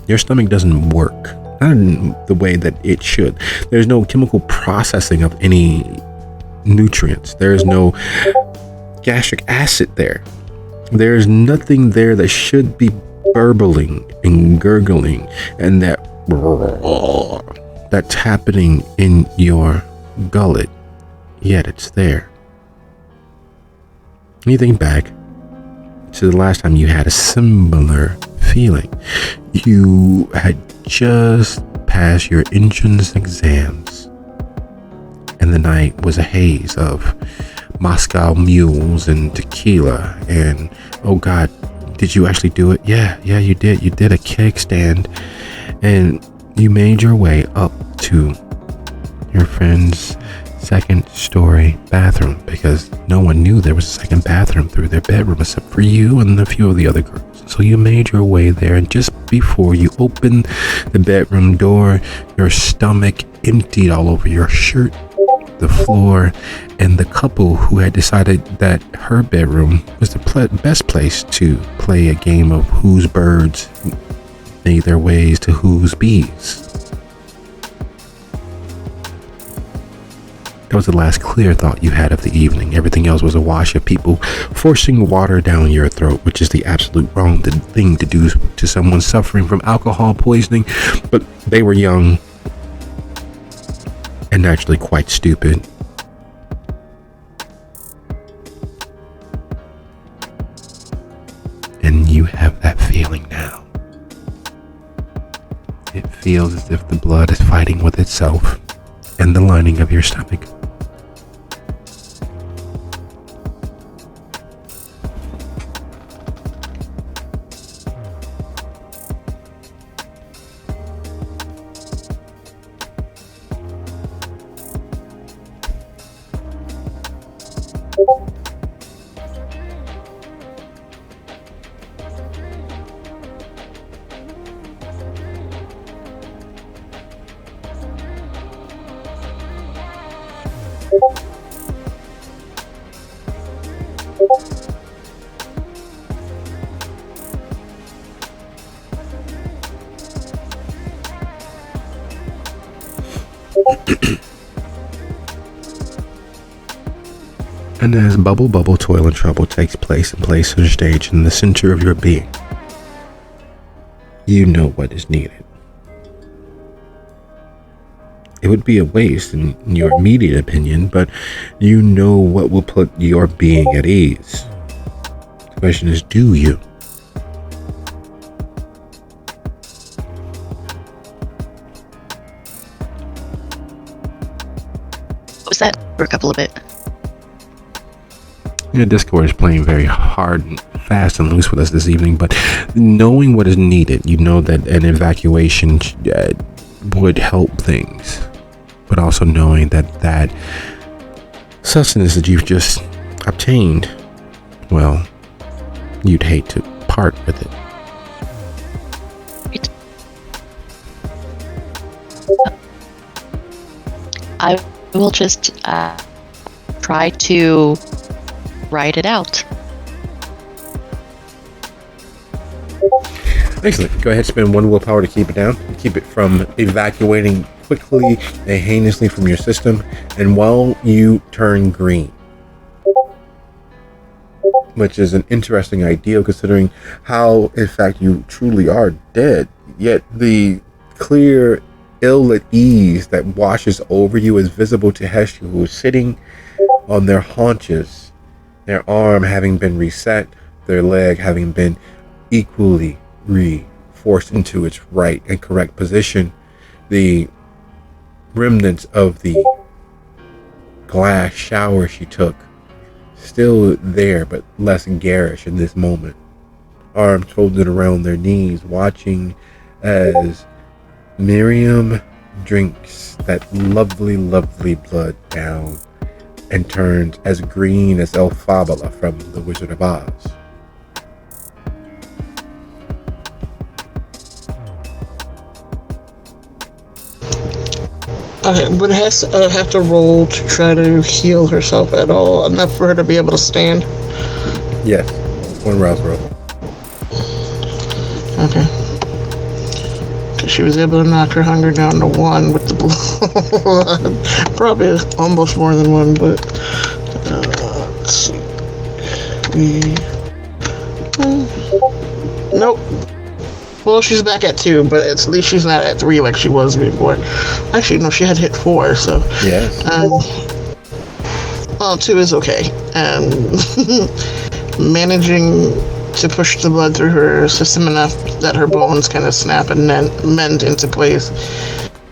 Your stomach doesn't work, not in the way that it should. There's no chemical processing of any nutrients. There's no gastric acid there. There's nothing there that should be burbling and gurgling, and that's happening in your gullet, yet it's there. And you think back to the last time you had a similar feeling. You had just passed your entrance exams, and the night was a haze of Moscow mules and tequila, and oh God, did you actually do it? Yeah, you did. You did a kickstand, and you made your way up to your friend's second story bathroom, because no one knew there was a second bathroom through their bedroom except for you and a few of the other girls. So you made your way there, and just before you opened the bedroom door, your stomach emptied all over your shirt, the floor, and the couple who had decided that her bedroom was the best place to play a game of whose birds made their ways to whose bees. That was the last clear thought you had of the evening. Everything else was a wash of people forcing water down your throat, which is the absolute wrong thing to do to someone suffering from alcohol poisoning. But they were young and naturally quite stupid. And you have that feeling now. It feels as if the blood is fighting with itself in the lining of your stomach. And as bubble, toil, and trouble takes place and plays center stage in the center of your being, you know what is needed. It would be a waste in your immediate opinion, but you know what will put your being at ease. The question is, do you? What was that for a couple of it? Discord is playing very hard and fast and loose with us this evening, but knowing what is needed, you know that an evacuation would help things, but also knowing that sustenance that you've just obtained, well, you'd hate to part with it. I will just try to write it out. Excellent. Go ahead, spend one willpower to keep it down. Keep it from evacuating quickly and heinously from your system. And while you turn green, which is an interesting idea considering how, in fact, you truly are dead. Yet the clear ill at ease that washes over you is visible to Heshu, who is sitting on their haunches, their arm having been reset, their leg having been equally forced into its right and correct position. The remnants of the glass shower she took still there, but less garish in this moment. Arms folded around their knees, watching as Miriam drinks that lovely, lovely blood down and turns as green as Elphaba from The Wizard of Oz. Okay, would Hess have to roll to try to heal herself at all, enough for her to be able to stand? Yes, one rouse roll. Okay. She was able to knock her hunger down to 1 with the blood. Probably almost more than 1, but let's see. Nope. Well, she's back at 2, but at least she's not at 3 like she was before. Actually, no, she had hit 4, so. Yes. Well, 2 is okay. And managing to push the blood through her system enough that her bones kind of snap and then mend into place.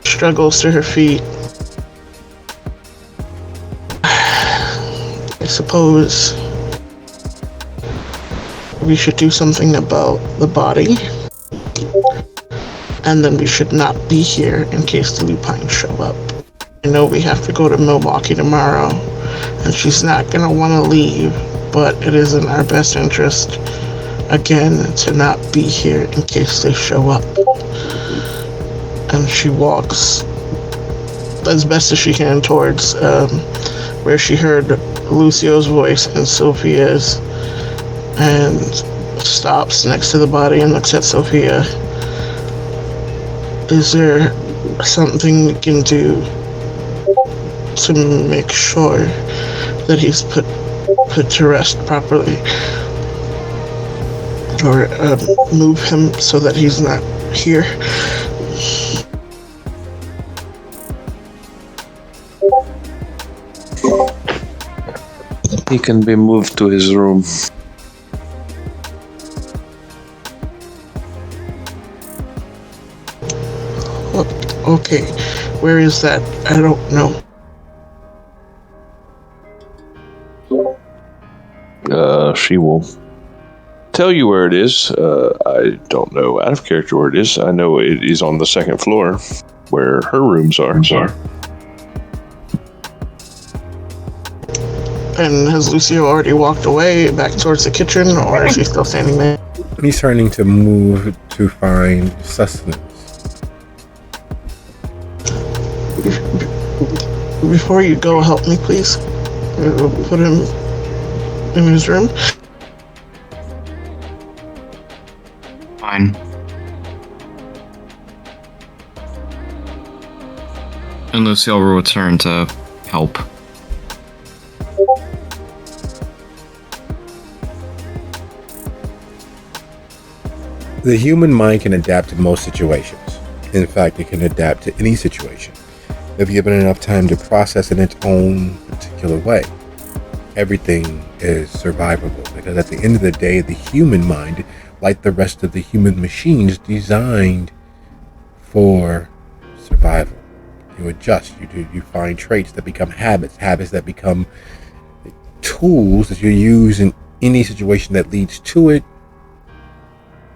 Struggles to her feet. I suppose we should do something about the body. And then we should not be here in case the lupines show up. I know we have to go to Milwaukee tomorrow, and she's not going to want to leave, but it is in our best interest again to not be here in case they show up. And she walks as best as she can towards where she heard Lucio's voice and Sophia's, and stops next to the body and looks at Sophia. Is there something we can do to make sure that he's put to rest properly, or move him so that he's not here? He can be moved to his room. Okay, where is that? I don't know. She will tell you where it is. I don't know out of character where it is. I know it is on the second floor where her rooms are. And has Lucio already walked away back towards the kitchen, or is he still standing there? He's starting to move to find sustenance. Before you go, help me, please. Put him in his room. Fine. And Lucille will return to help. The human mind can adapt to most situations. In fact, it can adapt to any situation if given enough time to process in its own particular way. Everything is survivable because at the end of the day, the human mind, like the rest of the human machines, designed for survival. You adjust, you find traits that become habits that become tools that you use in any situation that leads to it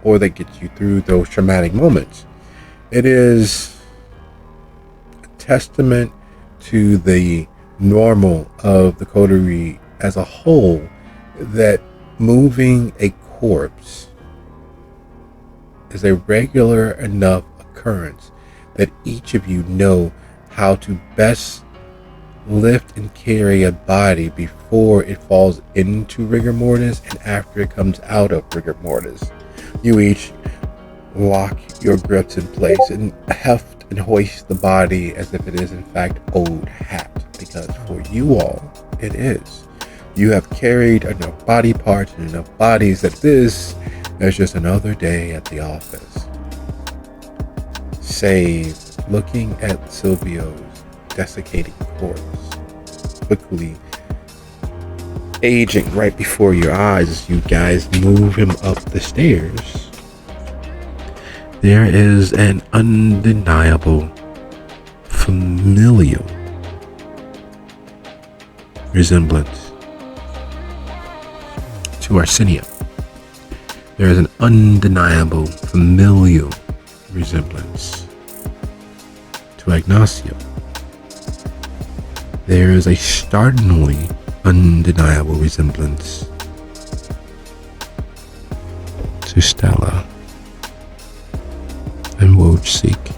or that gets you through those traumatic moments. It is a testament to the normal of the coterie as a whole that moving a corpse is a regular enough occurrence that each of you know how to best lift and carry a body before it falls into rigor mortis and after it comes out of rigor mortis. You each lock your grips in place and heft and hoist the body as if it is in fact old hat, because for you all it is. You have carried enough body parts and enough bodies that this is just another day at the office. Save looking at Silvio's desiccating corpse, quickly aging right before your eyes as you guys move him up the stairs. There is an undeniable familial resemblance to Arsenio. There is an undeniable familial resemblance to Ignacio. There is a startlingly undeniable resemblance to Stella and Wojcik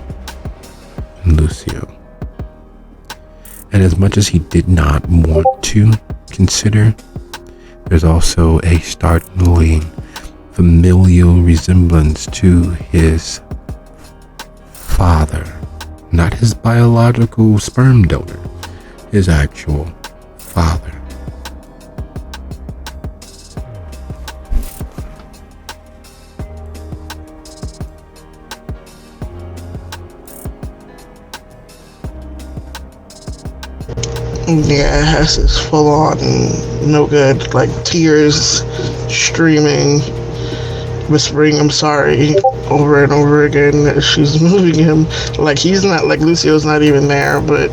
and Lucio. And as much as he did not want to consider, there's also a startlingly familial resemblance to his father, not his biological sperm donor, his actual father. Yeah, it has this full on no good, like tears streaming, whispering I'm sorry over and over again as she's moving him. Like he's not, like Lucio's not even there, but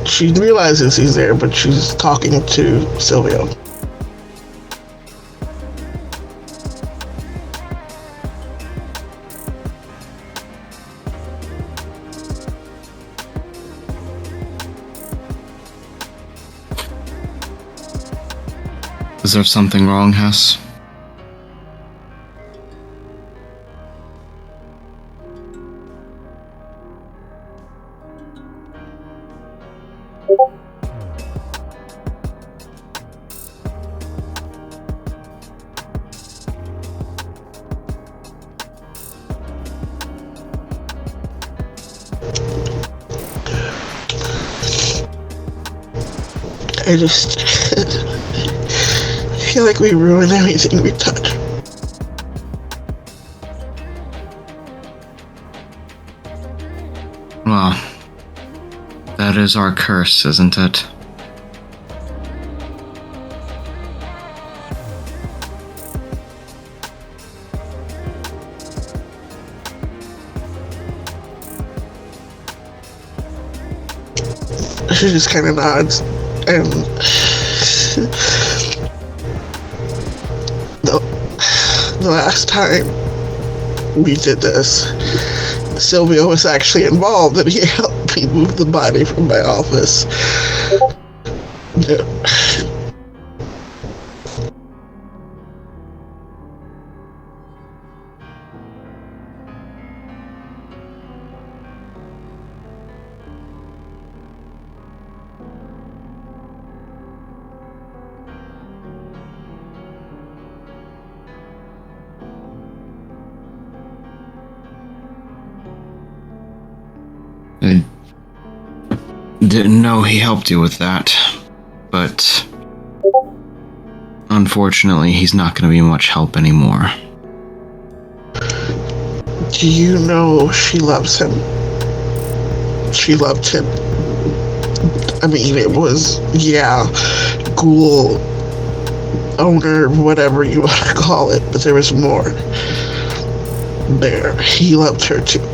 she realizes he's there, but she's talking to Silvio. Is there something wrong, Hess? I just feel like we ruin everything we touch. Well, that is our curse, isn't it? She just kind of nods, and the last time we did this, Silvio was actually involved, and he helped me move the body from my office. I didn't know he helped you with that, but unfortunately, he's not going to be much help anymore. Do you know she loves him? She loved him. I mean, it was, ghoul owner, whatever you want to call it, but there was more there. He loved her too.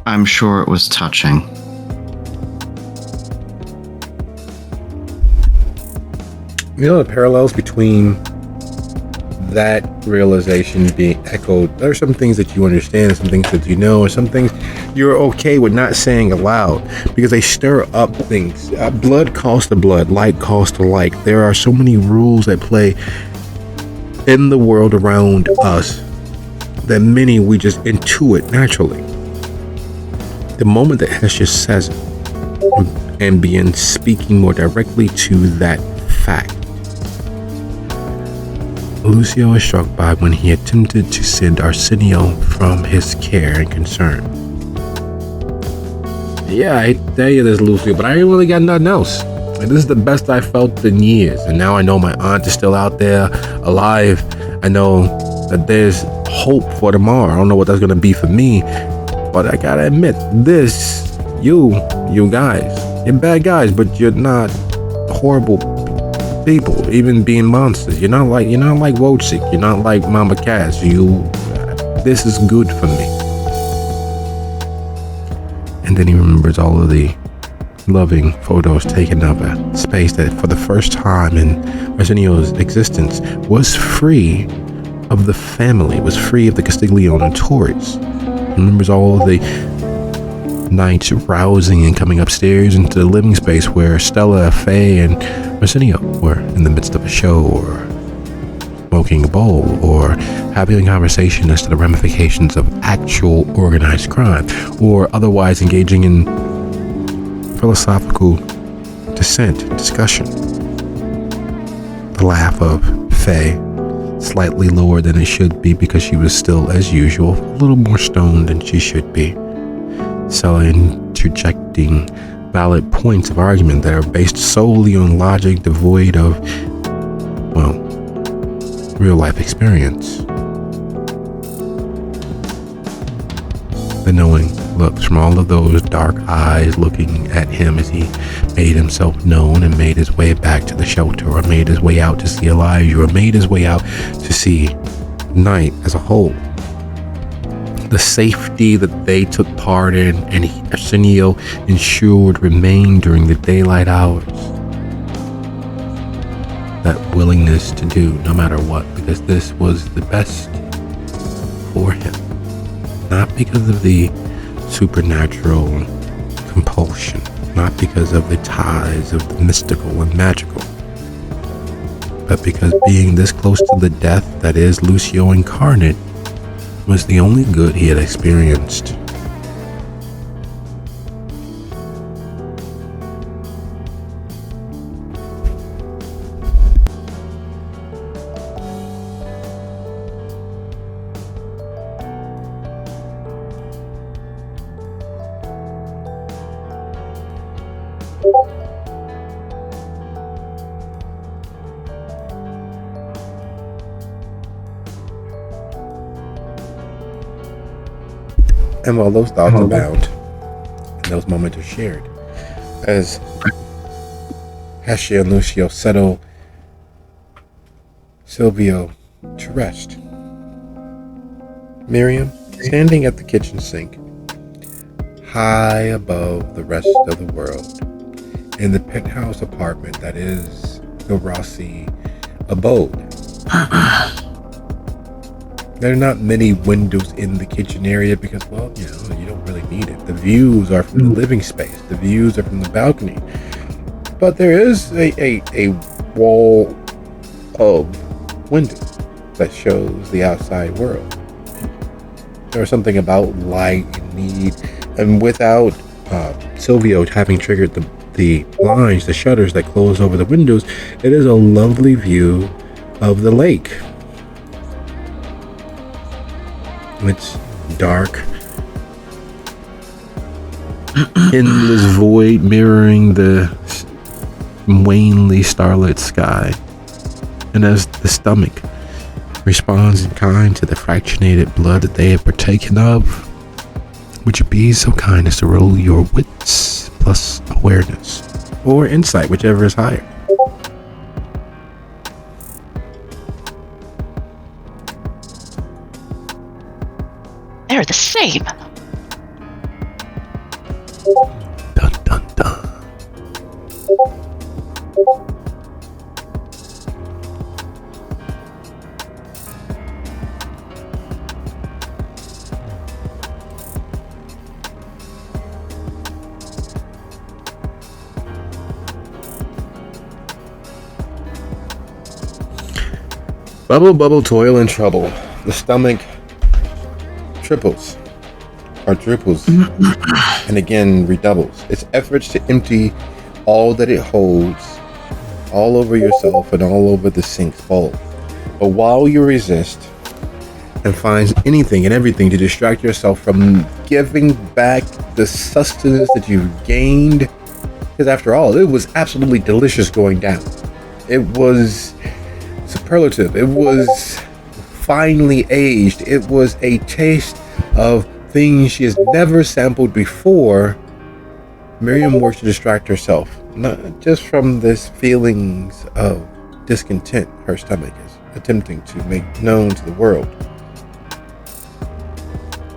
I'm sure it was touching. You know the parallels between that realization being echoed. There are some things that you understand, some things that you know, and some things you're okay with not saying aloud because they stir up things. Blood calls to blood, like calls to like. There are so many rules at play in the world around us that many we just intuit naturally. The moment that Hesha says it and begins speaking more directly to that fact, Lucio is struck by when he attempted to send Arsenio from his care and concern. Yeah, I tell you this, Lucio, but I ain't really got nothing else. And this is the best I felt in years. And now I know my aunt is still out there, alive. I know that there's hope for tomorrow. I don't know what that's going to be for me. But I gotta admit, you guys, you're bad guys, but you're not horrible people, even being monsters. You're not like Wojcik. You're not like Mama Cass. This is good for me. And then he remembers all of the loving photos taken of a space that for the first time in Arsenio's existence was free of the family, was free of the Castiglione Tories. Remembers all of the nights rousing and coming upstairs into the living space where Stella, Faye, and Arsenio were in the midst of a show or smoking a bowl or having a conversation as to the ramifications of actual organized crime or otherwise engaging in philosophical discussion. The laugh of Faye, slightly lower than it should be because she was still, as usual, a little more stoned than she should be. So interjecting valid points of argument that are based solely on logic devoid of, well, real life experience. The knowing looks from all of those dark eyes looking at him as he made himself known and made his way back to the shelter, or made his way out to see Elijah, or made his way out to see night as a whole. The safety that they took part in and Arsenio ensured remained during the daylight hours. That willingness to do no matter what, because this was the best for him. Not because of the supernatural compulsion, not because of the ties of the mystical and magical, but because being this close to the death that is Lucio incarnate was the only good he had experienced. And while those thoughts abound, and those moments are shared, as Hashi and Lucio settle Silvio to rest, Miriam, standing at the kitchen sink, high above the rest of the world, in the penthouse apartment that is the Rossi abode. There are not many windows in the kitchen area because, well, you don't really need it. The views are from the living space. The views are from the balcony. But there is a wall of windows that shows the outside world. There's something about light and need, and without Silvio having triggered the blinds, the shutters that close over the windows, it is a lovely view of the lake. It's dark, endless void mirroring the wanly starlit sky. And as the stomach responds in kind to the fractionated blood that they have partaken of, would you be so kind as to roll your wits plus awareness or insight, whichever is higher? They're the same. Dun dun dun. Bubble, bubble, toil and trouble. The stomach triples, quadruples, and again redoubles its efforts to empty all that it holds all over yourself and all over the sink's bowl. But while you resist and find anything and everything to distract yourself from giving back the sustenance that you've gained, because after all, it was absolutely delicious going down. It was superlative. It was finely aged. It was a taste of things she has never sampled before. Miriam works to distract herself, not just from this feelings of discontent her stomach is attempting to make known to the world,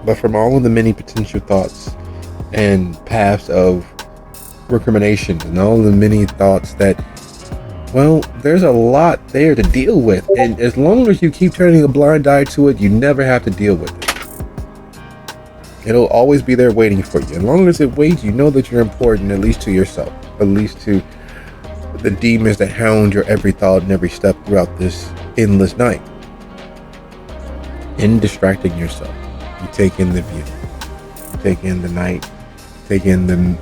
but from all of the many potential thoughts and paths of recrimination and all the many thoughts that, well, there's a lot there to deal with, and as long as you keep turning a blind eye to it, you never have to deal with it. It'll always be there waiting for you. As long as it waits, you know that you're important, at least to yourself, at least to the demons that hound your every thought and every step throughout this endless night. In distracting yourself, you take in the view, you take in the night, take in the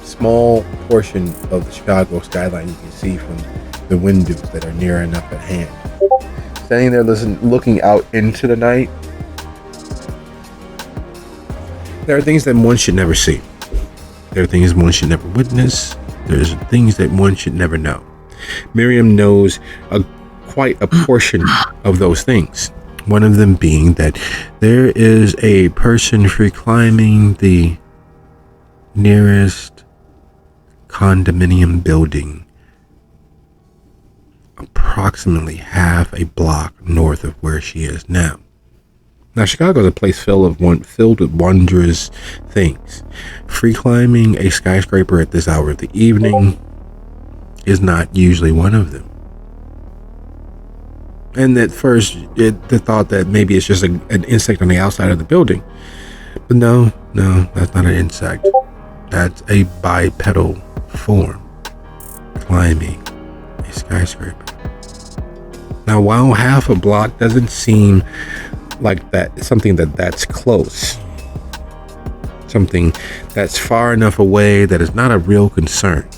small portion of the Chicago skyline you can see from the windows that are near enough at hand. Standing there looking out into the night, there are things that one should never see. There are things one should never witness. There's things that one should never know. Miriam knows quite a portion of those things. One of them being that there is a person free climbing the nearest condominium building approximately half a block north of where she is now. Now, Chicago is a place filled with wondrous things. Free climbing a skyscraper at this hour of the evening is not usually one of them. And at first, the thought that maybe it's just an insect on the outside of the building. But no, that's not an insect. That's a bipedal form climbing a skyscraper. Now, while half a block doesn't seem like that, something that's close, something that's far enough away that is not a real concern,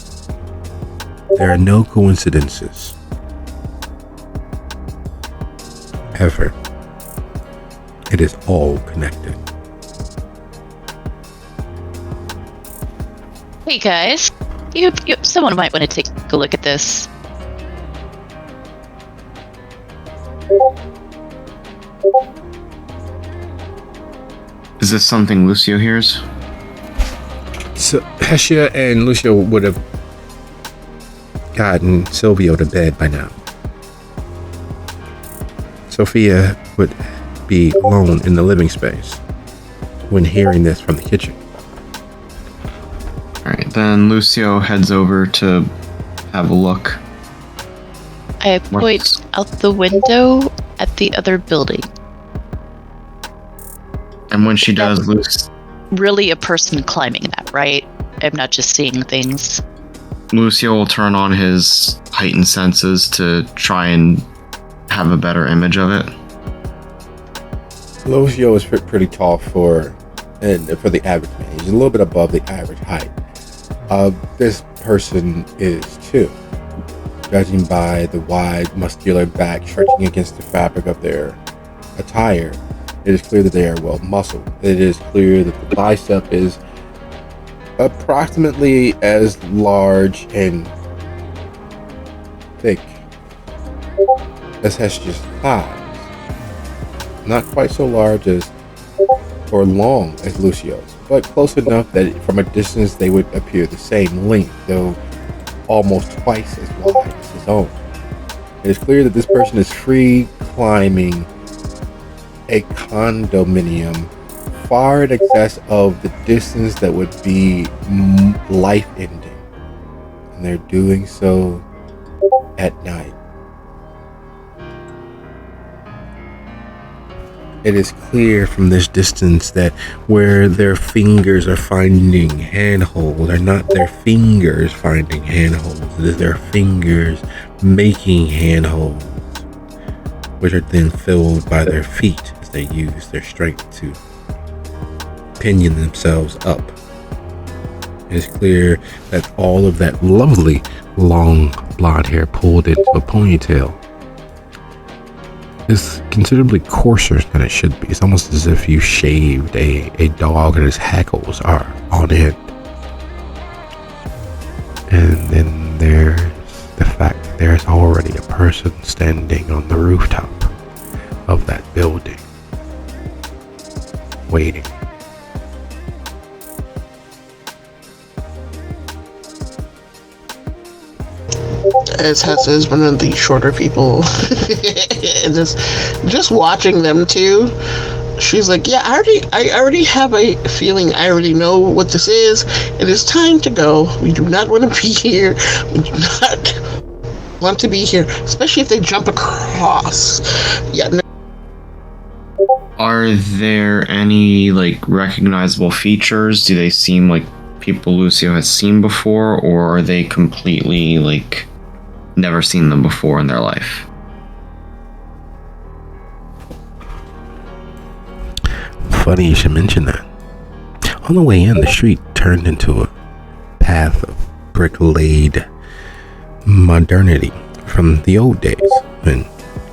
there are no coincidences. Ever. It is all connected. Hey guys, someone might want to take a look at this. Is this something Lucio hears? So Hestia and Lucio would have gotten Silvio to bed by now. Sophia would be alone in the living space when hearing this from the kitchen. Alright, then Lucio heads over to have a look. I point out the window at the other building. And when she does, Lucio Really a person climbing that, right? I'm not just seeing things. will turn on his heightened senses to try and have a better image of it. Lucio is pretty tall for the average man. He's a little bit above the average height. This person is too, judging by the wide, muscular back stretching against the fabric of their attire. It is clear that they are well muscled. It is clear that the bicep is approximately as large and thick as Hestia's thighs. Not quite so large as or long as Lucio's, but close enough that from a distance they would appear the same length, though almost twice as wide as his own. It is clear that this person is free climbing a condominium far in excess of the distance that would be life-ending, and they're doing so at night. It is clear from this distance that where their fingers are finding handholds are not their fingers finding handholds. It is their fingers making handholds, which are then filled by their feet as they use their strength to pinion themselves up. It is clear that all of that lovely long blonde hair pulled into a ponytail is considerably coarser than it should be. It's almost as if you shaved a dog and his hackles are on end. And then there's the fact that there's already a person standing on the rooftop of that building, waiting. As Hessa is one of the shorter people, and just watching them too, she's like, yeah, I already have a feeling. I already know what this is. It is time to go. We do not want to be here. We do not want to be here, especially if they jump across. Yeah. No. Are there any recognizable features? Do they seem like people Lucio has seen before, or are they completely never seen them before in their life? Funny you should mention that. On the way in, the street turned into a path of brick-laid modernity from the old days when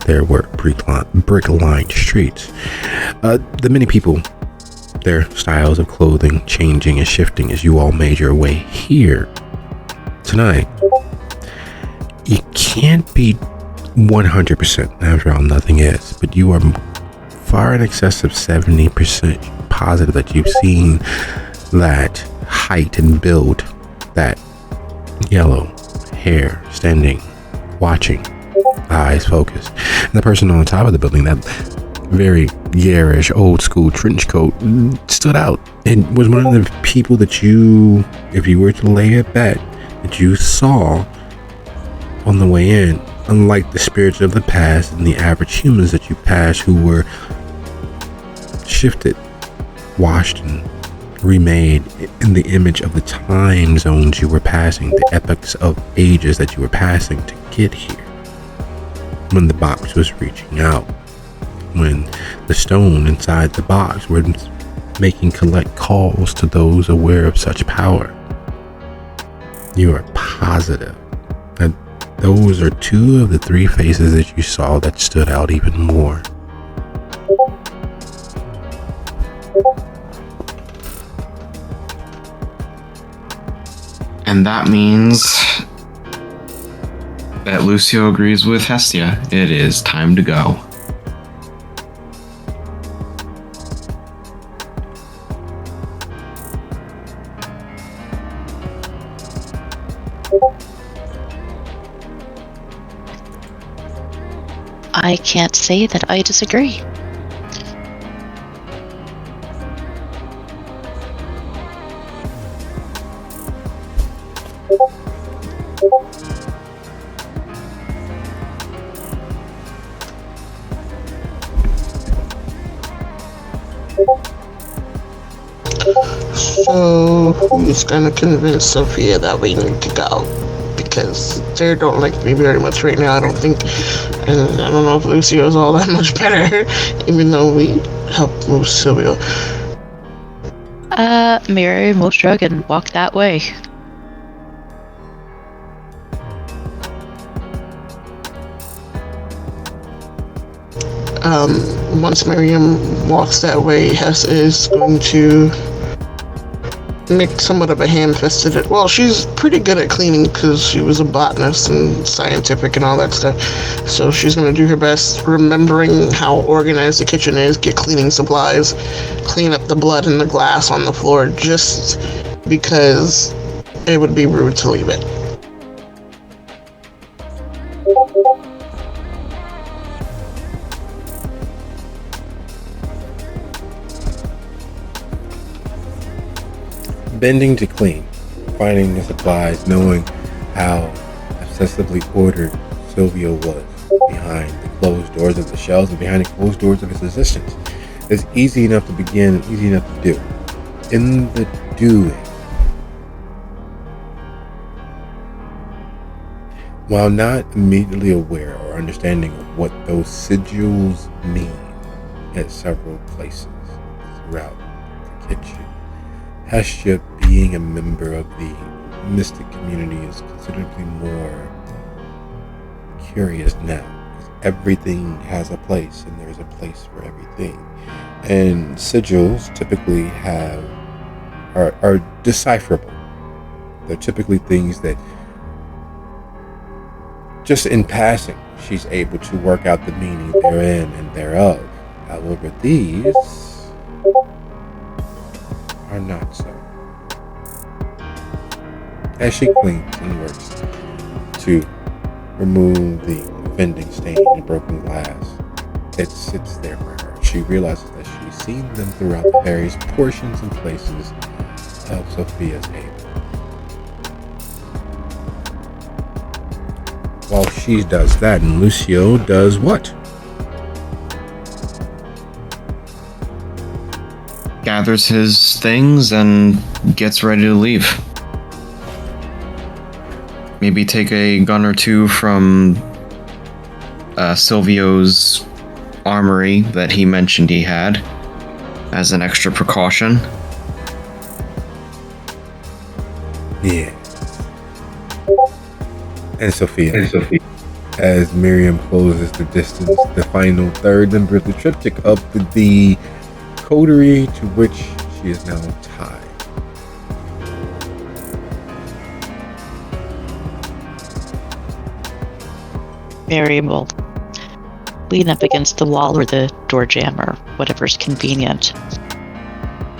there were brick-lined streets. The many people, their styles of clothing changing and shifting as you all made your way here tonight. You can't be 100%, after all, nothing is, but you are far in excess of 70% positive that you've seen that height and build, that yellow hair standing, watching, eyes focused. And the person on the top of the building, that very garish, old school trench coat, stood out and was one of the people that you, if you were to lay a bet, that you saw on the way in. Unlike the spirits of the past and the average humans that you passed who were shifted, washed, and remade in the image of the time zones you were passing, the epochs of ages that you were passing to get here. When the box was reaching out, when the stone inside the box were making collect calls to those aware of such power. You are positive that those are two of the three faces that you saw that stood out even more. And that means that Lucio agrees with Hestia. It is time to go. I can't say that I disagree. So who's gonna convince Sophia that we need to go? Because they don't like me very much right now, I don't think. And I don't know if Lucio's all that much better, even though we helped move Silvio. Miriam will shrug and walk that way. Once Miriam walks that way, Hess is going to make somewhat of a ham-fisted. Well, she's pretty good at cleaning because she was a botanist and scientific and all that stuff. So she's going to do her best, remembering how organized the kitchen is, get cleaning supplies, clean up the blood and the glass on the floor, just because it would be rude to leave it. Bending to clean, finding the supplies, knowing how obsessively ordered Silvio was behind the closed doors of the shelves and behind the closed doors of his assistants. It's easy enough to begin and easy enough to do. In the doing, while not immediately aware or understanding of what those sigils mean at several places throughout the kitchen, Hestia, being a member of the mystic community, is considerably more curious now, because everything has a place and there's a place for everything. And sigils typically are decipherable. They're typically things that just in passing she's able to work out the meaning therein and thereof. However, these are not so. As she cleans and works to remove the offending stain and broken glass, it sits there for her. She realizes that she's seen them throughout the various portions and places of Sophia's table. While she does that, and Lucio does what? Gathers his things and gets ready to leave. Maybe take a gun or two from Silvio's armory that he mentioned he had as an extra precaution. Yeah. And Sophia. As Miriam closes the distance, the final third member of the triptych up the coterie to which she is now tied. Miriam will lean up against the wall or the door jamb or whatever's convenient.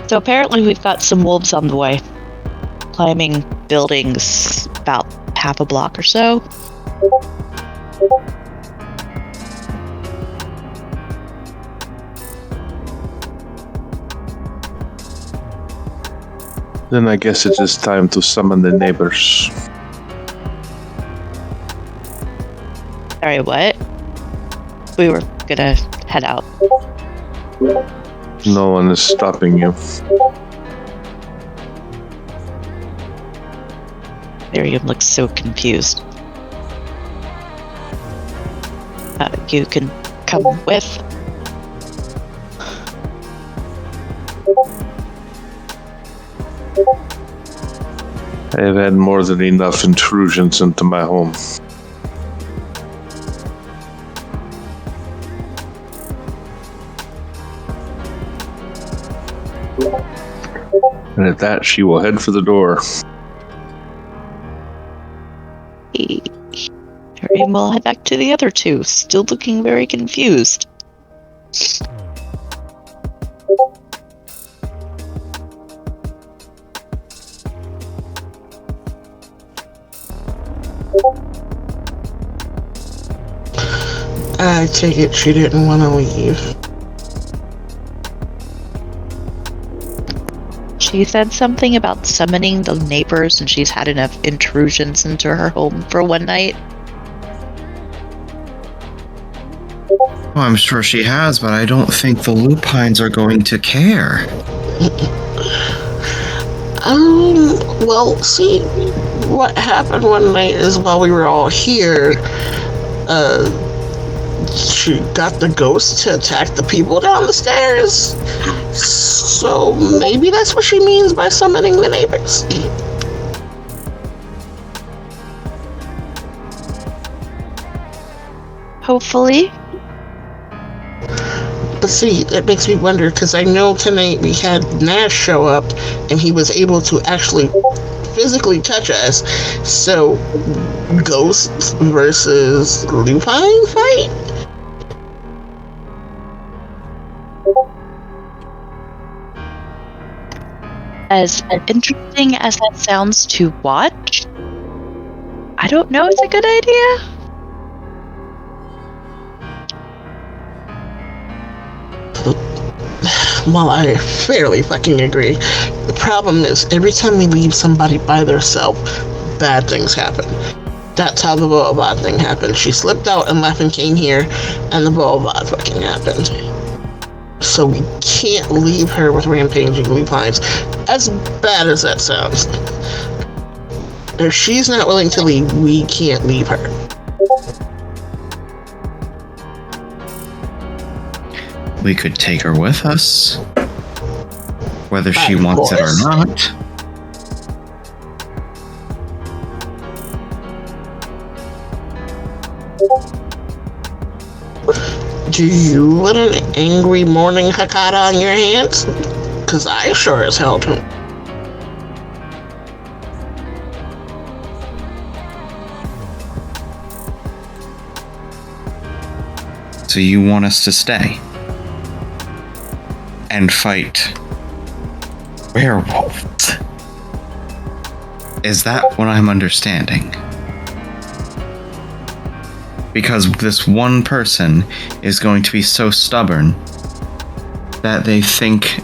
So apparently we've got some wolves on the way, climbing buildings about half a block or so. Then I guess it is time to summon the neighbors. Sorry, what? We were gonna head out. No one is stopping you. Miriam looks so confused. You can come with. I have had more than enough intrusions into my home. And at that, she will head for the door. Alright, we'll head back to the other two, still looking very confused. I take it she didn't want to leave. She said something about summoning the neighbors and she's had enough intrusions into her home for one night. Oh, I'm sure she has, but I don't think the lupines are going to care. Well, see, what happened one night is while we were all here, she got the ghost to attack the people down the stairs. So maybe that's what she means by summoning the neighbors. Hopefully. But see, that makes me wonder, because I know tonight we had Nash show up, and he was able to actually physically touch us. So, ghosts versus lupine fight? As interesting as that sounds to watch, I don't know it's a good idea. Well, I fairly fucking agree. The problem is, every time we leave somebody by themselves, bad things happen. That's how the Boabot thing happened. She slipped out and left and came here, and the Boabot fucking happened. So we can't leave her with rampaging lupines. As bad as that sounds. If she's not willing to leave, we can't leave her. We could take her with us, whether she wants it or not. Do you want an angry morning Hakata on your hands? Cause I sure as hell do. So you want us to stay and fight werewolves? Is that what I'm understanding? Because this one person is going to be so stubborn that they think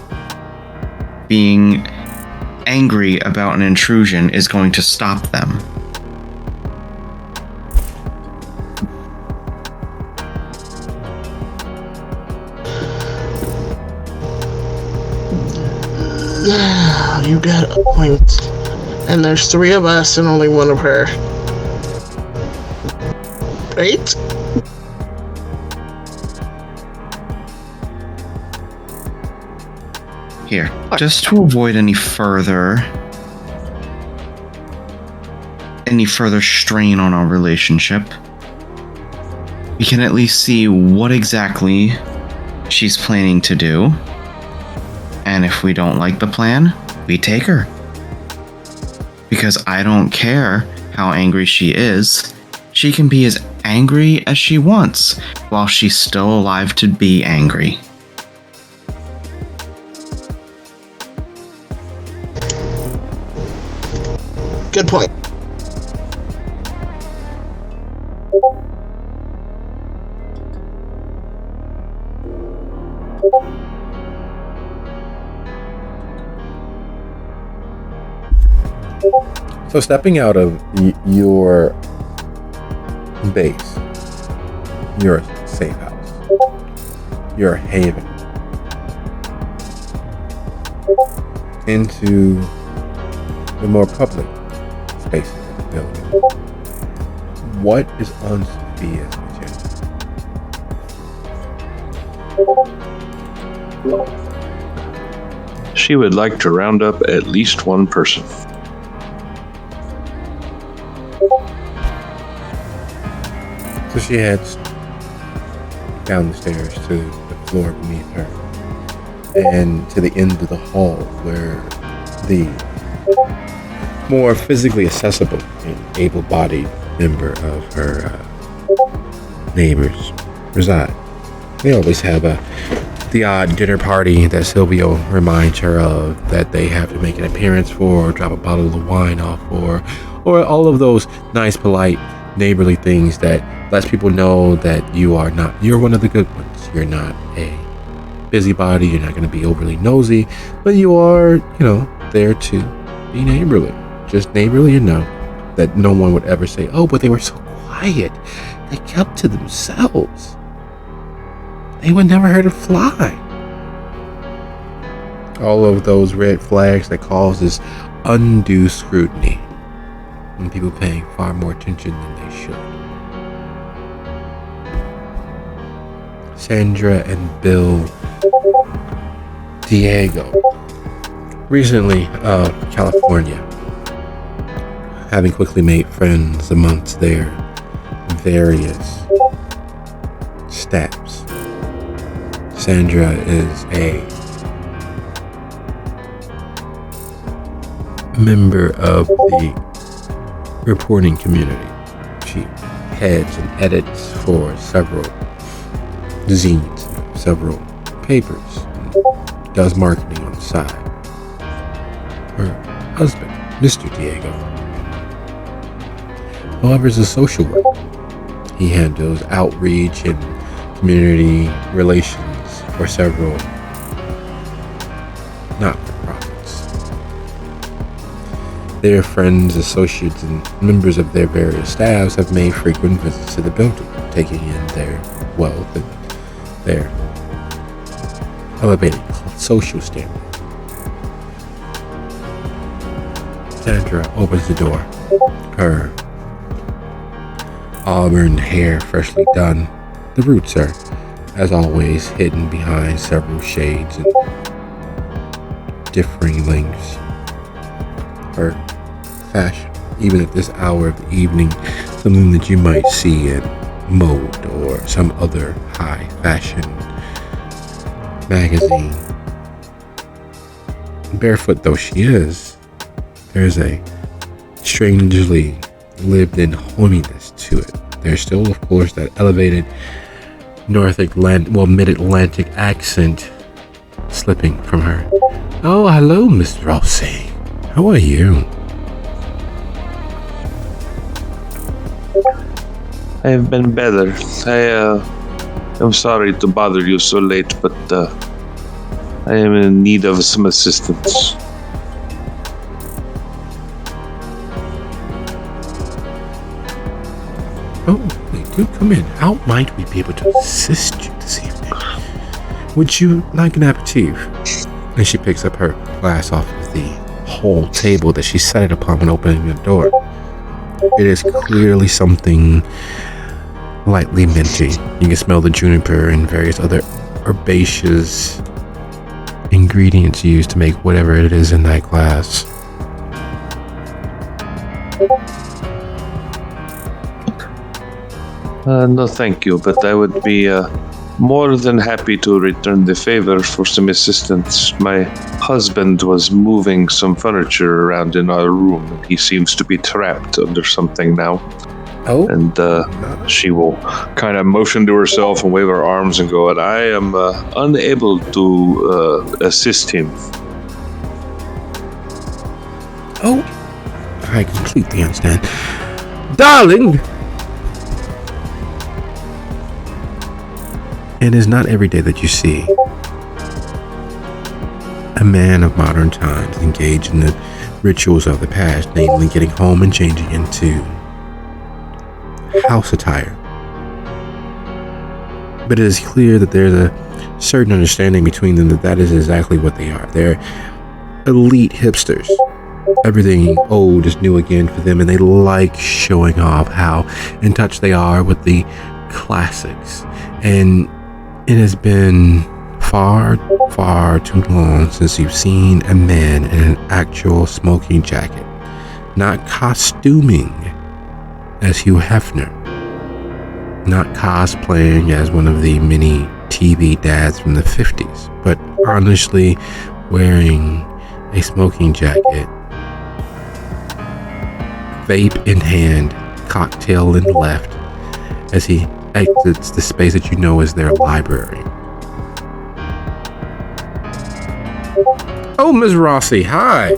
being angry about an intrusion is going to stop them. You got a point. And there's 3 of us and only 1 of her. Right? Here, just to avoid any further strain on our relationship, we can at least see what exactly she's planning to do. And if we don't like the plan, we take her. Because I don't care how angry she is. She can be as angry as she wants while she's still alive to be angry. Good point. So stepping out of your base, your safe house, your haven, into the more public spaces of the building, what is on Sophia's agenda? She would like to round up at least one person. So she heads down the stairs to the floor beneath her and to the end of the hall where the more physically accessible and able-bodied member of her neighbors reside. They always have the odd dinner party that Silvio reminds her of that they have to make an appearance for, or drop a bottle of wine off for, or all of those nice, polite, neighborly things that lets people know that you're one of the good ones. You're not a busybody, you're not going to be overly nosy, but you are, there to be neighborly. Just neighborly enough that no one would ever say, oh, but they were so quiet. They kept to themselves. They would never hurt a fly. All of those red flags that causes undue scrutiny and people paying far more attention than they should. Sandra and Bill Diego, recently of California, having quickly made friends amongst their various staffs. Sandra is a member of the reporting community. She heads and edits for several zines, several papers, and does marketing on the side. Her husband, Mr. Diego, however, is a social worker. He handles outreach and community relations for several not-for-profits. Their friends, associates, and members of their various staffs have made frequent visits to the building, taking in their wealth and their elevated social standing. Sandra opens the door. Her auburn hair freshly done. The roots are, as always, hidden behind several shades and differing lengths. Her fashion, even at this hour of the evening, something that you might see in Mode or some other high fashion magazine. Barefoot though she is, there's a strangely lived-in hominess to it. There's still, of course, that elevated mid-Atlantic accent slipping from her. Oh, hello, Miss Rossi. How are you? I have been better. I'm sorry to bother you so late, but I am in need of some assistance. Oh, do come in. How might we be able to assist you this evening? Would you like an aperitif? And she picks up her glass off of the whole table that she set it upon when opening the door. It is clearly something lightly minty. You can smell the juniper and various other herbaceous ingredients used to make whatever it is in that glass. No, thank you, but I would be more than happy to return the favor for some assistance. My husband was moving some furniture around in our room, and he seems to be trapped under something now. Oh. And she will kind of motion to herself and wave her arms and go, and I am unable to assist him. Oh, I completely understand. Darling! It is not every day that you see a man of modern times engaged in the rituals of the past, namely getting home and changing into house attire. But it is clear that there's a certain understanding between them that is exactly what they are. They're elite hipsters. Everything old is new again for them, and they like showing off how in touch they are with the classics. And it has been far, far too long since you've seen a man in an actual smoking jacket, not costuming as Hugh Hefner, not cosplaying as one of the many TV dads from the 50s, but honestly wearing a smoking jacket, vape in hand, cocktail and left as he exits the space that you know is their library. Oh, Ms. Rossi, hi.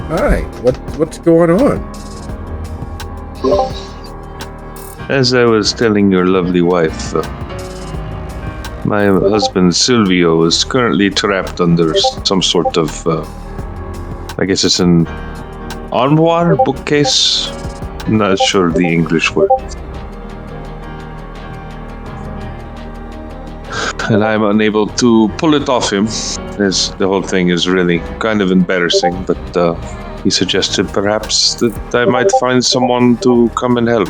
Hi. What's going on? As I was telling your lovely wife, my husband Silvio is currently trapped under some sort of, I guess it's an armoire, bookcase. I'm not sure the English word. And I'm unable to pull it off him, as the whole thing is really kind of embarrassing, but he suggested perhaps that I might find someone to come and help.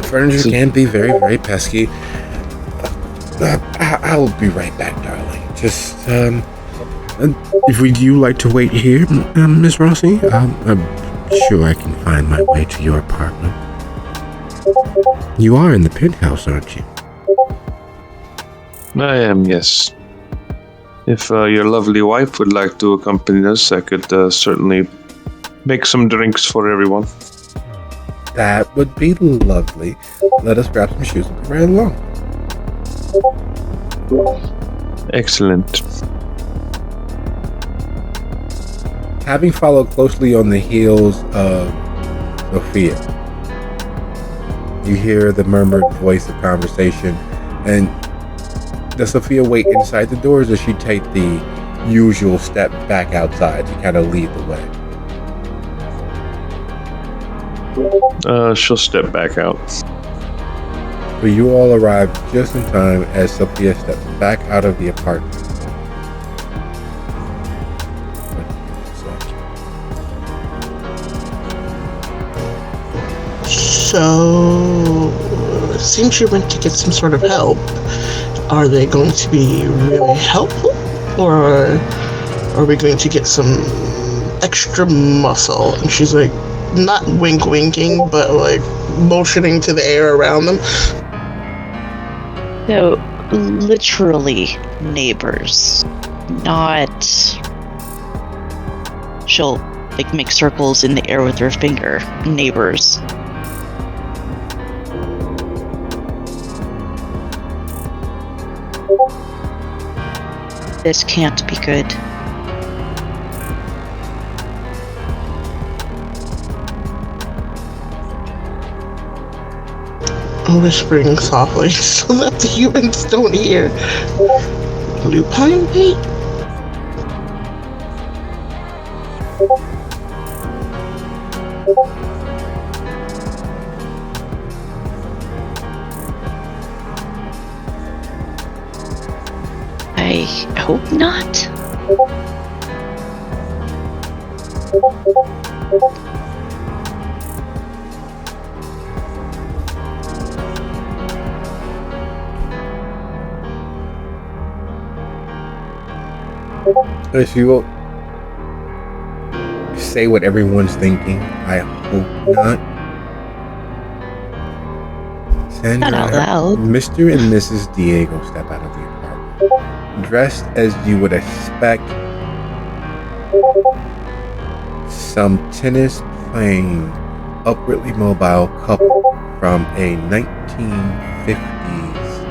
Furniture can be very, very pesky. I'll be right back, darling. Just, would you like to wait here, Miss Rossi? I'm sure I can find my way to your apartment. You are in the penthouse, aren't you? I am, yes. If your lovely wife would like to accompany us, I could certainly make some drinks for everyone. That would be lovely. Let us grab some shoes and be right along. Excellent. Having followed closely on the heels of Sophia, you hear the murmured voice of conversation. And does Sophia wait inside the door, or does she take the usual step back outside to kind of lead the way? She'll step back out. So you all arrive just in time as Sophia steps back out of the apartment. So, since you went to get some sort of help, are they going to be really helpful? Or are we going to get some extra muscle? And she's like, not winking, but like motioning to the air around them. So, literally neighbors, not... She'll like make circles in the air with her finger. Neighbors. This can't be good. Whispering softly so that the humans don't hear. Lupine bait? I hope not. If you will say what everyone's thinking, I hope not. Sandra, Not out loud. Mr. and Mrs. Diego step out of the apartment, dressed as you would expect some tennis-playing, upwardly mobile couple from a 1950s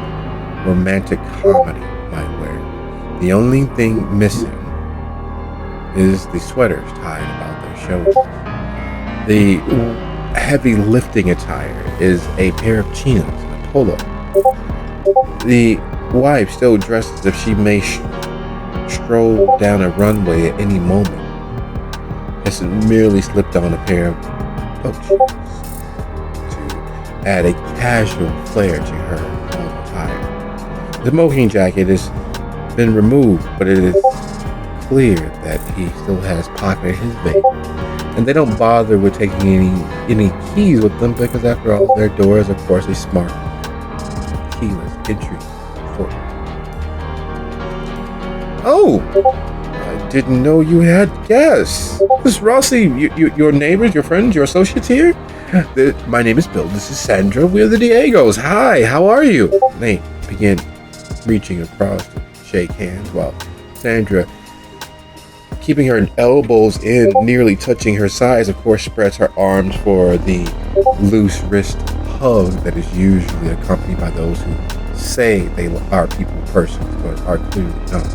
romantic comedy might wear. The only thing missing is the sweaters tied about their shoulders. The heavy lifting attire is a pair of chinos and a polo. The wife, still dressed as if she may stroll down a runway at any moment, has merely slipped on a pair of boat shoes to add a casual flair to her own attire. The smoking jacket has been removed, but it is clear that he still has pocketed his vape, and they don't bother with taking any keys with them because, after all, their door is, of course, a smart keyless entry port. Oh, I didn't know you had guests. Miss Rossi, your neighbors, your friends, your associates here? My name is Bill. This is Sandra. We're the Diegos. Hi, how are you? They begin reaching across to shake hands while Sandra keeping her elbows in, nearly touching her sides, of course, spreads her arms for the loose wrist hug that is usually accompanied by those who say they are people persons, but are clearly not.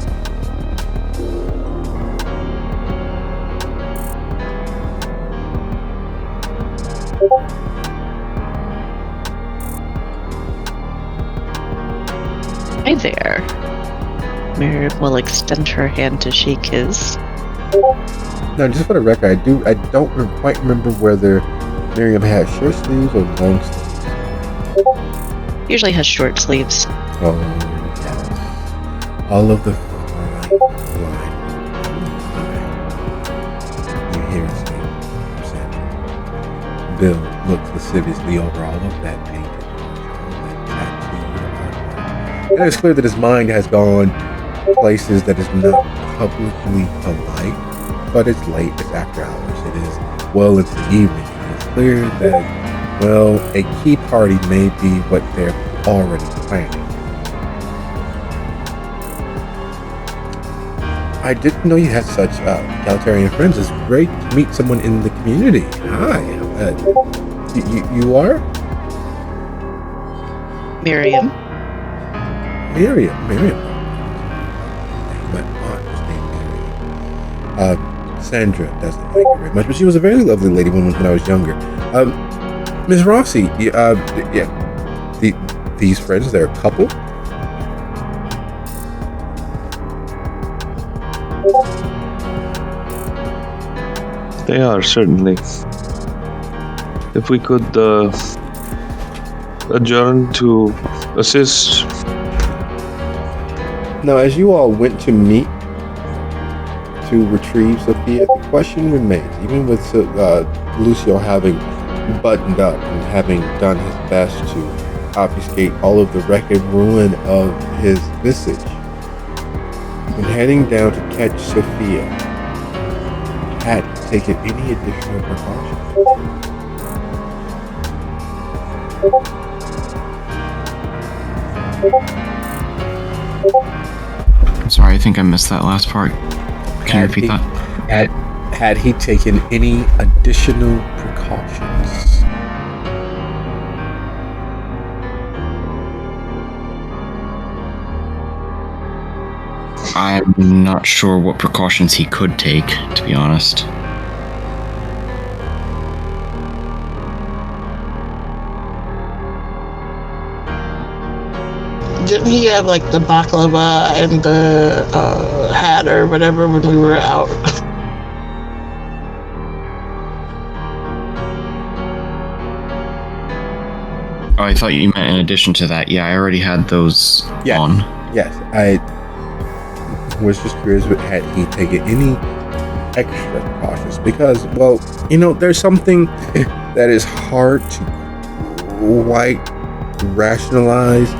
Hi there. Miriam will extend her hand to shake his. Now, just for the record, I don't quite remember whether Miriam had short sleeves or long sleeves. Usually has short sleeves. Oh, yes. All of the fine line. You hear his name, Sandra. Bill looks lasciviously over all of that painting, that tattoo, and it's clear that his mind has gone places that is not publicly polite, but it's late, it's after hours, it is well into the evening. It's clear that, well, a key party may be what they're already planning. I didn't know you had such egalitarian friends. It's great to meet someone in the community. Hi. You are? Miriam. Miriam. My aunt was named Miriam. Sandra doesn't like her very much, but she was a very lovely lady when I was younger. Miss Rossi, these friends, they're a couple? They are, certainly. If we could adjourn to assist. Now, as you all went to meet to retrieve Sophia, the question remains, even with Lucio having buttoned up and having done his best to obfuscate all of the wreck and ruin of his visage, when heading down to catch Sophia, had taken any additional precautions. I'm sorry, I think I missed that last part. Can you repeat that? Had he taken any additional precautions? I'm not sure what precautions he could take, to be honest. Didn't he have like the baklava and the hat or whatever when we were out? Oh, I thought you meant in addition to that. Yeah, I already had those on. Yes, I was just curious, had he taken any extra precautions? Because, well, there's something that is hard to quite rationalize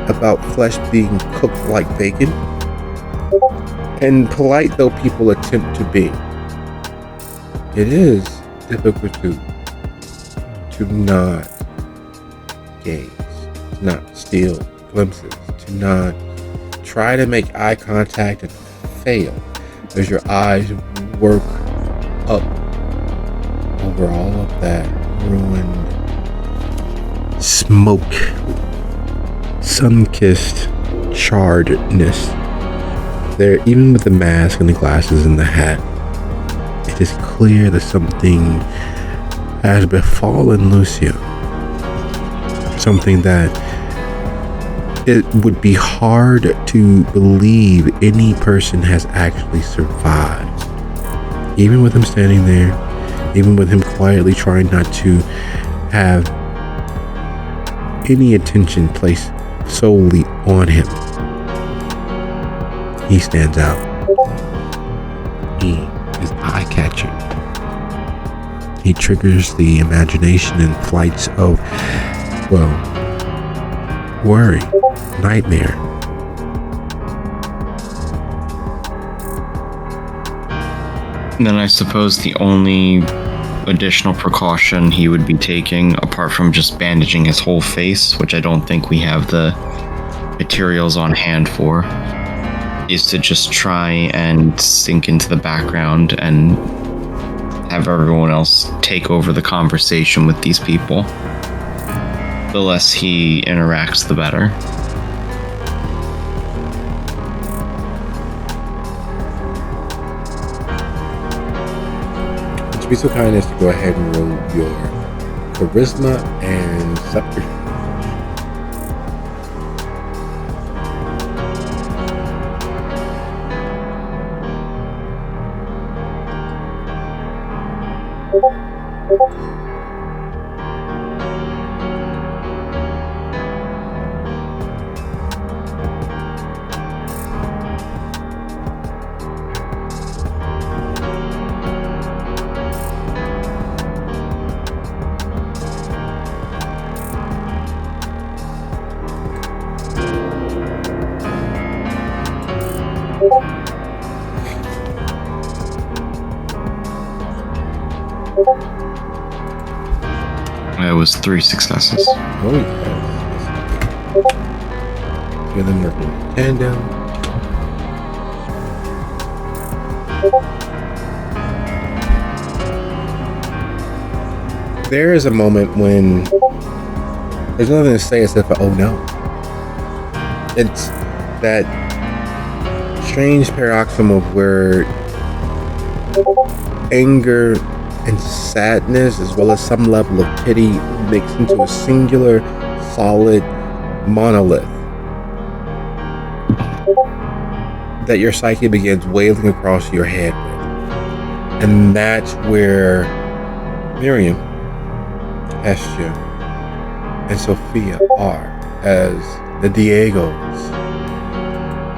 about flesh being cooked like bacon, and polite though people attempt to be, it is difficult to not gaze, to not steal glimpses, to not try to make eye contact and fail as your eyes work up over all of that ruined, smoke, sun-kissed charredness. There, even with the mask and the glasses and the hat, it is clear that something has befallen Lucio. Something that it would be hard to believe any person has actually survived. Even with him standing there, even with him quietly trying not to have any attention placed solely on him, he stands out. He is eye-catching. He triggers the imagination and flights of, well, worry, nightmare. Then I suppose the only additional precaution he would be taking, apart from just bandaging his whole face, which I don't think we have the materials on hand for, is to just try and sink into the background and have everyone else take over the conversation with these people. The less he interacts, the better. Would you be so kind as to go ahead and roll your charisma and subterfuge? It was 3 successes. Oh, yes. Feel them working in tandem. There is a moment when there's nothing to say except for, oh no. It's that strange paroxysm of where anger and sadness, as well as some level of pity, mix into a singular, solid monolith that your psyche begins wailing across your head with. And that's where Miriam, Hestia, and Sophia are, as the Diegos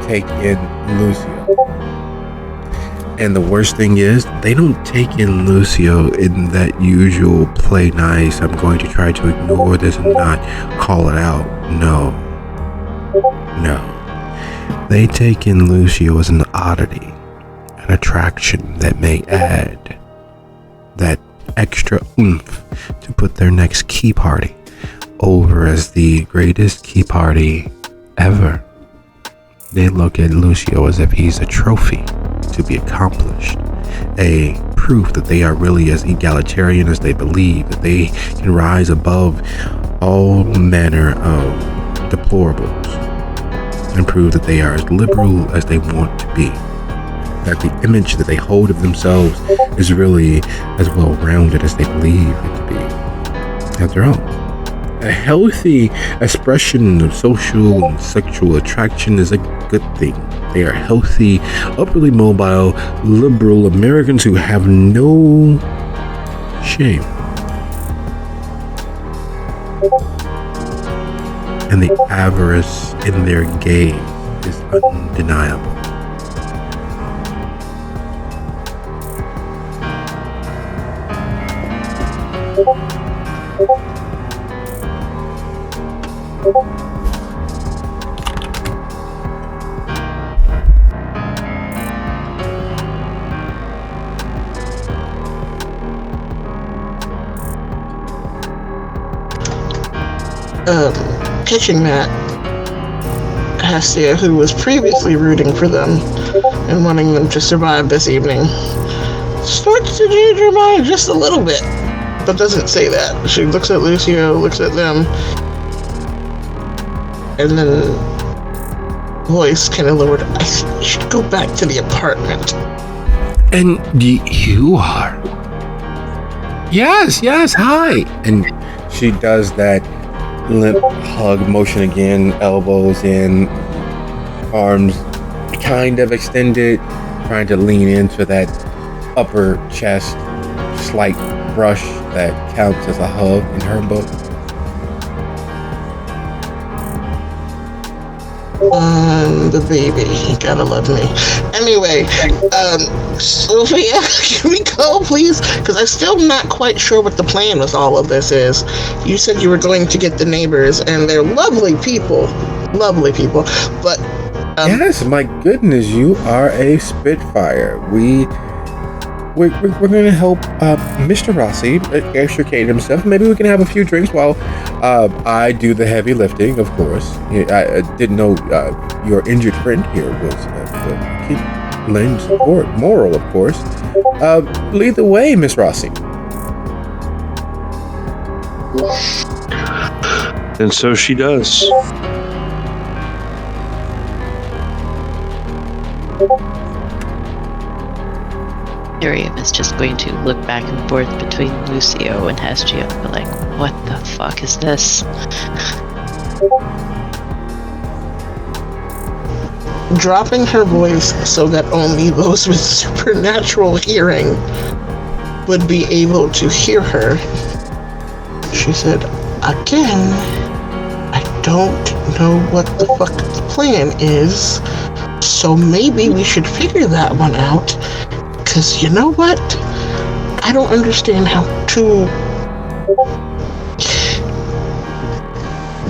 take in Lucio. And the worst thing is, they don't take in Lucio in that usual play nice, I'm going to try to ignore this and not call it out. No. They take in Lucio as an oddity, an attraction that may add that extra oomph to put their next key party over as the greatest key party ever. They look at Lucio as if he's a trophy to be accomplished, a proof that they are really as egalitarian as they believe, that they can rise above all manner of deplorables and prove that they are as liberal as they want to be, that the image that they hold of themselves is really as well-rounded as they believe it to be. After all, a healthy expression of social and sexual attraction is a good thing. They are healthy, upwardly mobile, liberal Americans who have no shame. And the avarice in their gaze is undeniable. Pitching that Hestia, who was previously rooting for them and wanting them to survive this evening, starts to change her mind just a little bit, but doesn't say that. She looks at Lucio, looks at them, and then voice kind of lowered. I should go back to the apartment. And you are? Yes, hi. And she does that limp hug motion again, elbows in, arms kind of extended, trying to lean into that upper chest, slight brush that counts as a hug in her book. The baby, you gotta love me. Anyway, Sophia, can we go, please? Because I'm still not quite sure what the plan with all of this is. You said you were going to get the neighbors, and they're lovely people, but yes, my goodness, you are a spitfire. we're going to help Mr. Rossi extricate himself. Maybe we can have a few drinks while I do the heavy lifting, of course. I didn't know your injured friend here was lend support, moral, of course. Lead the way, Miss Rossi. And so she does. Miriam is just going to look back and forth between Lucio and Hestia, like, what the fuck is this? Dropping her voice so that only those with supernatural hearing would be able to hear her, she said, again, I don't know what the fuck the plan is, so maybe we should figure that one out. Because you know what? I don't understand how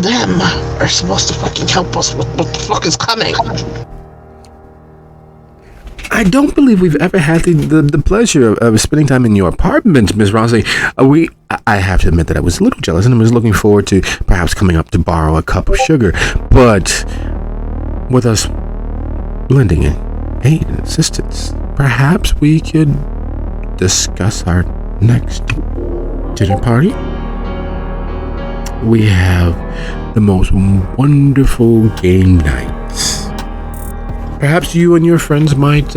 them are supposed to fucking help us with what the fuck is coming. I don't believe we've ever had the pleasure of spending time in your apartment, Miss Rossi. I have to admit that I was a little jealous and I was looking forward to perhaps coming up to borrow a cup of sugar. But with us lending in aid and assistance, perhaps we could discuss our next dinner party. We have the most wonderful game nights. Perhaps you and your friends might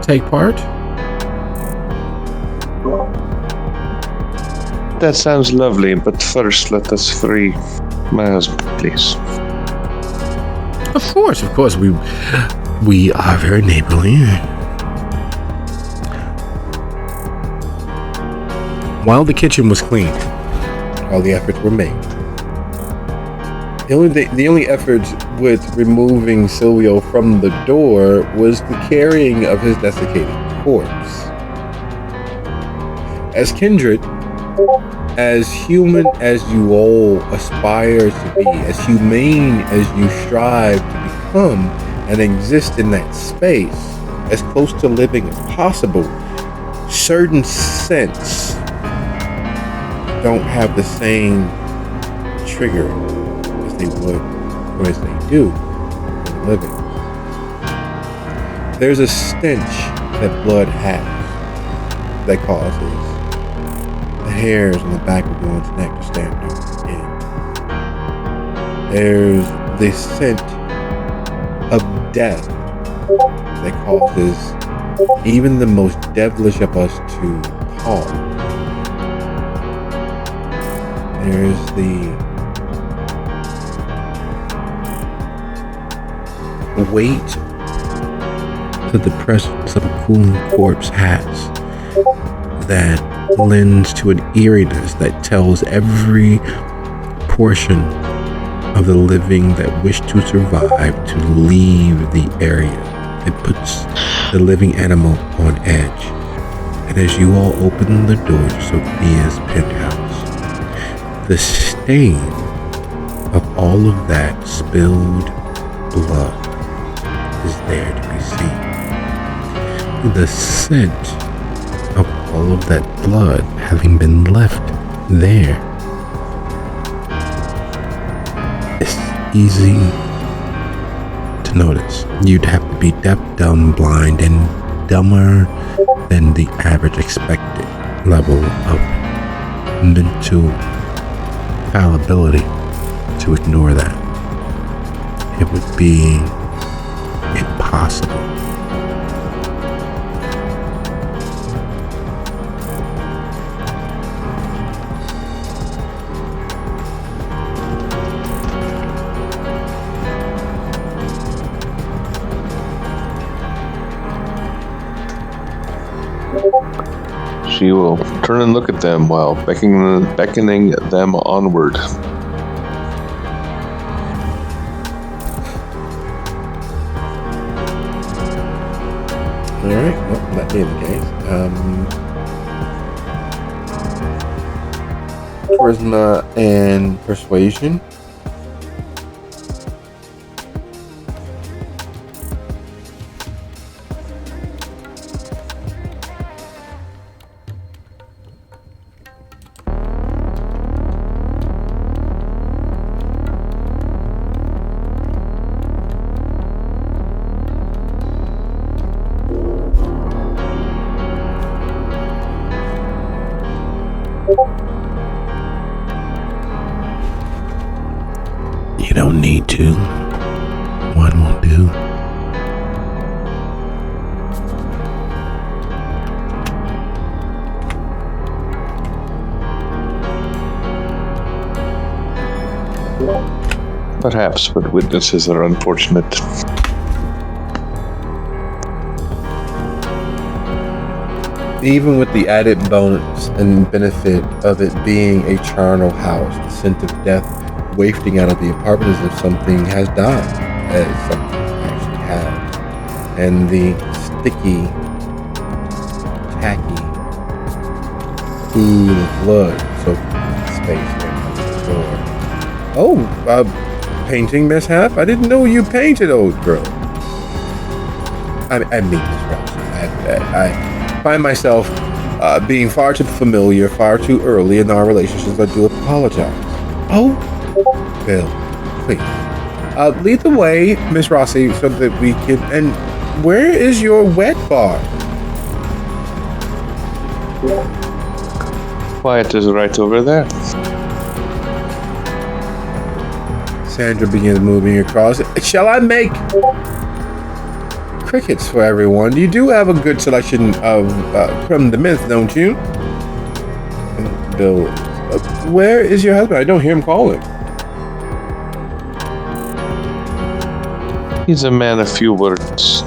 take part. That sounds lovely, but first let us free my husband, please. Of course, we are very neighborly. While the kitchen was cleaned, all the efforts were made. The only effort with removing Silvio from the door was the carrying of his desiccated corpse. As kindred, as human as you all aspire to be, as humane as you strive to become and exist in that space, as close to living as possible, certain scents don't have the same trigger as they would or as they do when living. There's a stench that blood has that causes the hairs on the back of one's neck to stand on end. There's the scent of death that causes even the most devilish of us to pause. There's the weight that the presence of a cooling corpse has that lends to an eeriness that tells every portion of the living that wish to survive to leave the area. It puts the living animal on edge. And as you all open the door to Sophia's penthouse, the stain of all of that spilled blood is there to be seen. The scent of all of that blood having been left there is easy to notice. You'd have to be deaf, dumb, blind, and dumber than the average expected level of mental fallibility to ignore that. It would be impossible. She will turn and look at them while beckoning them onward. Alright, well, that being the case, charisma and persuasion. two. One will do. Perhaps, but witnesses are unfortunate. Even with the added bonus and benefit of it being a charnel house, the scent of death wafting out of the apartment as if something has died, as something actually has. And the sticky, tacky food of blood soaking the space next to the door. Oh, painting mishap? I didn't know you painted, old girl. I mean, Miss Rouse, I find myself being far too familiar, far too early in our relationships. I do apologize. Oh, Bill, please. Lead the way, Miss Rossi, so that we can... And where is your wet bar? Quiet is right over there. Sandra begins moving across. Shall I make crickets for everyone? You do have a good selection of from the myth, don't you? And Bill, where is your husband? I don't hear him calling. He's a man of few words.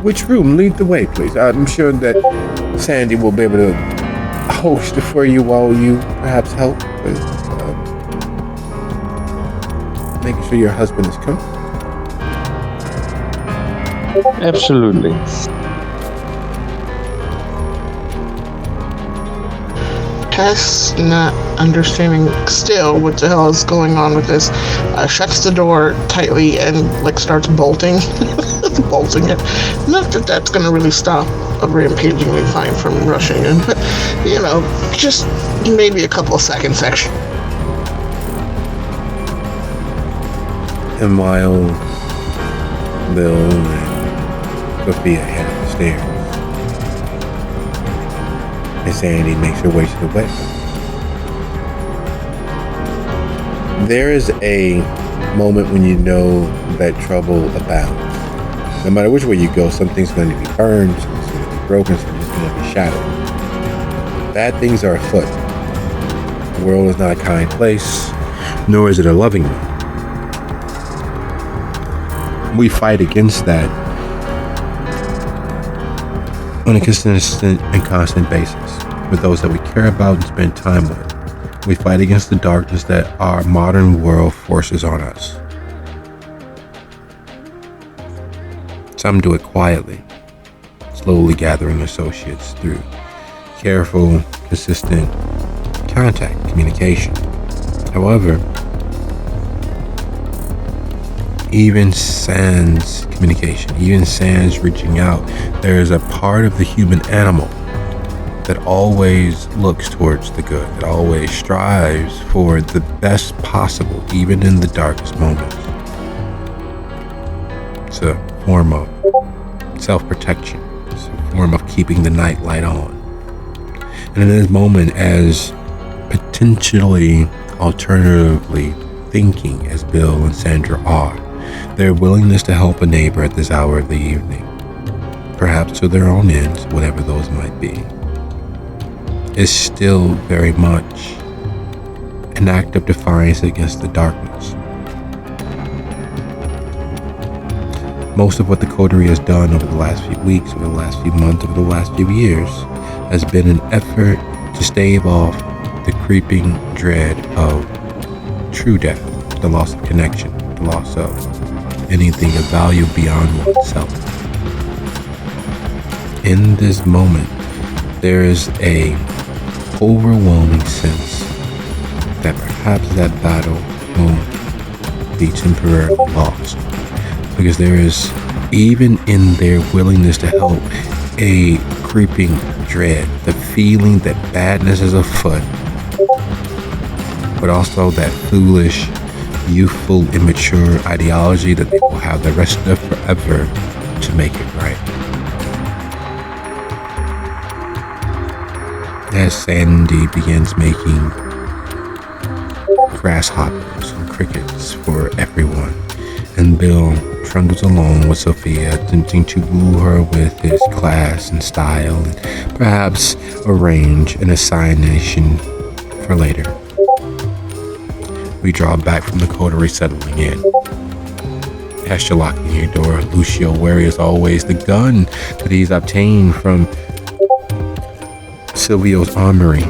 Which room? Lead the way, please. I'm sure that Sandy will be able to host for you while you perhaps help with making sure your husband is comfortable. Absolutely. Tess, not understanding still what the hell is going on with this, shuts the door tightly and starts bolting. Bolting it. Not that that's going to really stop a rampaging Levine from rushing in, but, just maybe a couple of seconds extra. And while Bill and Sophia head up the stairs, and Sandy makes her way to the wet bar. There is a moment when you know that trouble abounds. No matter which way you go, something's going to be burned, something's going to be broken, something's going to be shattered. Bad things are afoot. The world is not a kind place, nor is it a loving one. We fight against that on a consistent and constant basis with those that we care about and spend time with. We fight against the darkness that our modern world forces on us. Some do it quietly, slowly gathering associates through careful, consistent contact, communication. However, even sans communication, even sans reaching out, there is a part of the human animal that always looks towards the good, that always strives for the best possible, even in the darkest moments. It's a form of self-protection. It's a form of keeping the night light on. And in this moment, as potentially alternatively thinking as Bill and Sandra are, their willingness to help a neighbor at this hour of the evening, perhaps to their own ends, whatever those might be, is still very much an act of defiance against the darkness. Most of what the Coterie has done over the last few weeks, over the last few months, over the last few years, has been an effort to stave off the creeping dread of true death, the loss of connection, the loss of anything of value beyond oneself. In this moment, there is a overwhelming sense that perhaps that battle will be temporarily lost, because there is, even in their willingness to help, a creeping dread, the feeling that badness is afoot, but also that foolish youthful, immature ideology that they will have the rest of forever to make it right. As Sandy begins making grasshoppers and crickets for everyone, and Bill trundles along with Sophia, attempting to woo her with his class and style, and perhaps arrange an assignation for later. We draw back from the coterie, settling in. As you're locking your door, Lucio, wary as always, the gun that he's obtained from Silvio's armory,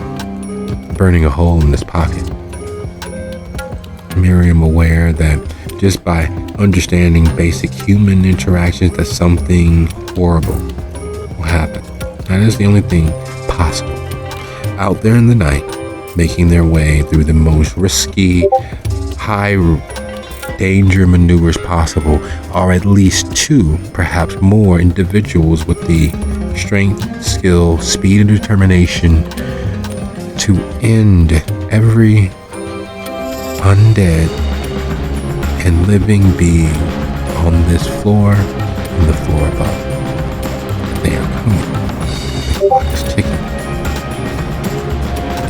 burning a hole in his pocket. Miriam aware that just by understanding basic human interactions that something horrible will happen. That is the only thing possible. Out there in the night, making their way through the most risky, high danger maneuvers possible, are at least 2, perhaps more individuals with the strength, skill, speed, and determination to end every undead and living being on this floor and the floor above. They are coming. The clock is ticking.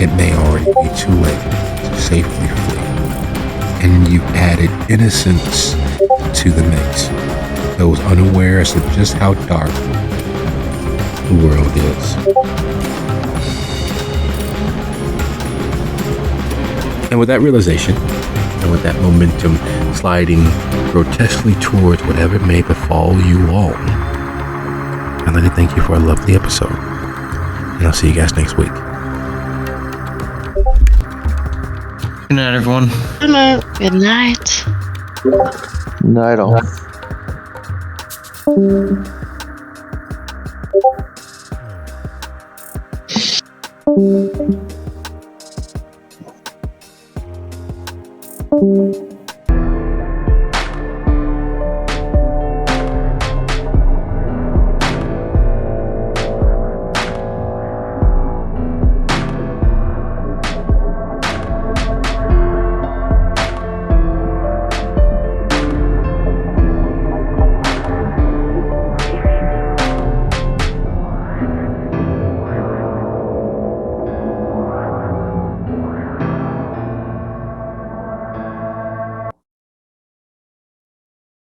It may already be too late to safely flee, and you've added innocence to the mix. Those unaware as to just how dark the world is. And with that realization, and with that momentum sliding grotesquely towards whatever may befall you all, I'd like to thank you for a lovely episode. And I'll see you guys next week. Good night, everyone. Good night. Good night. Night all. Thank you.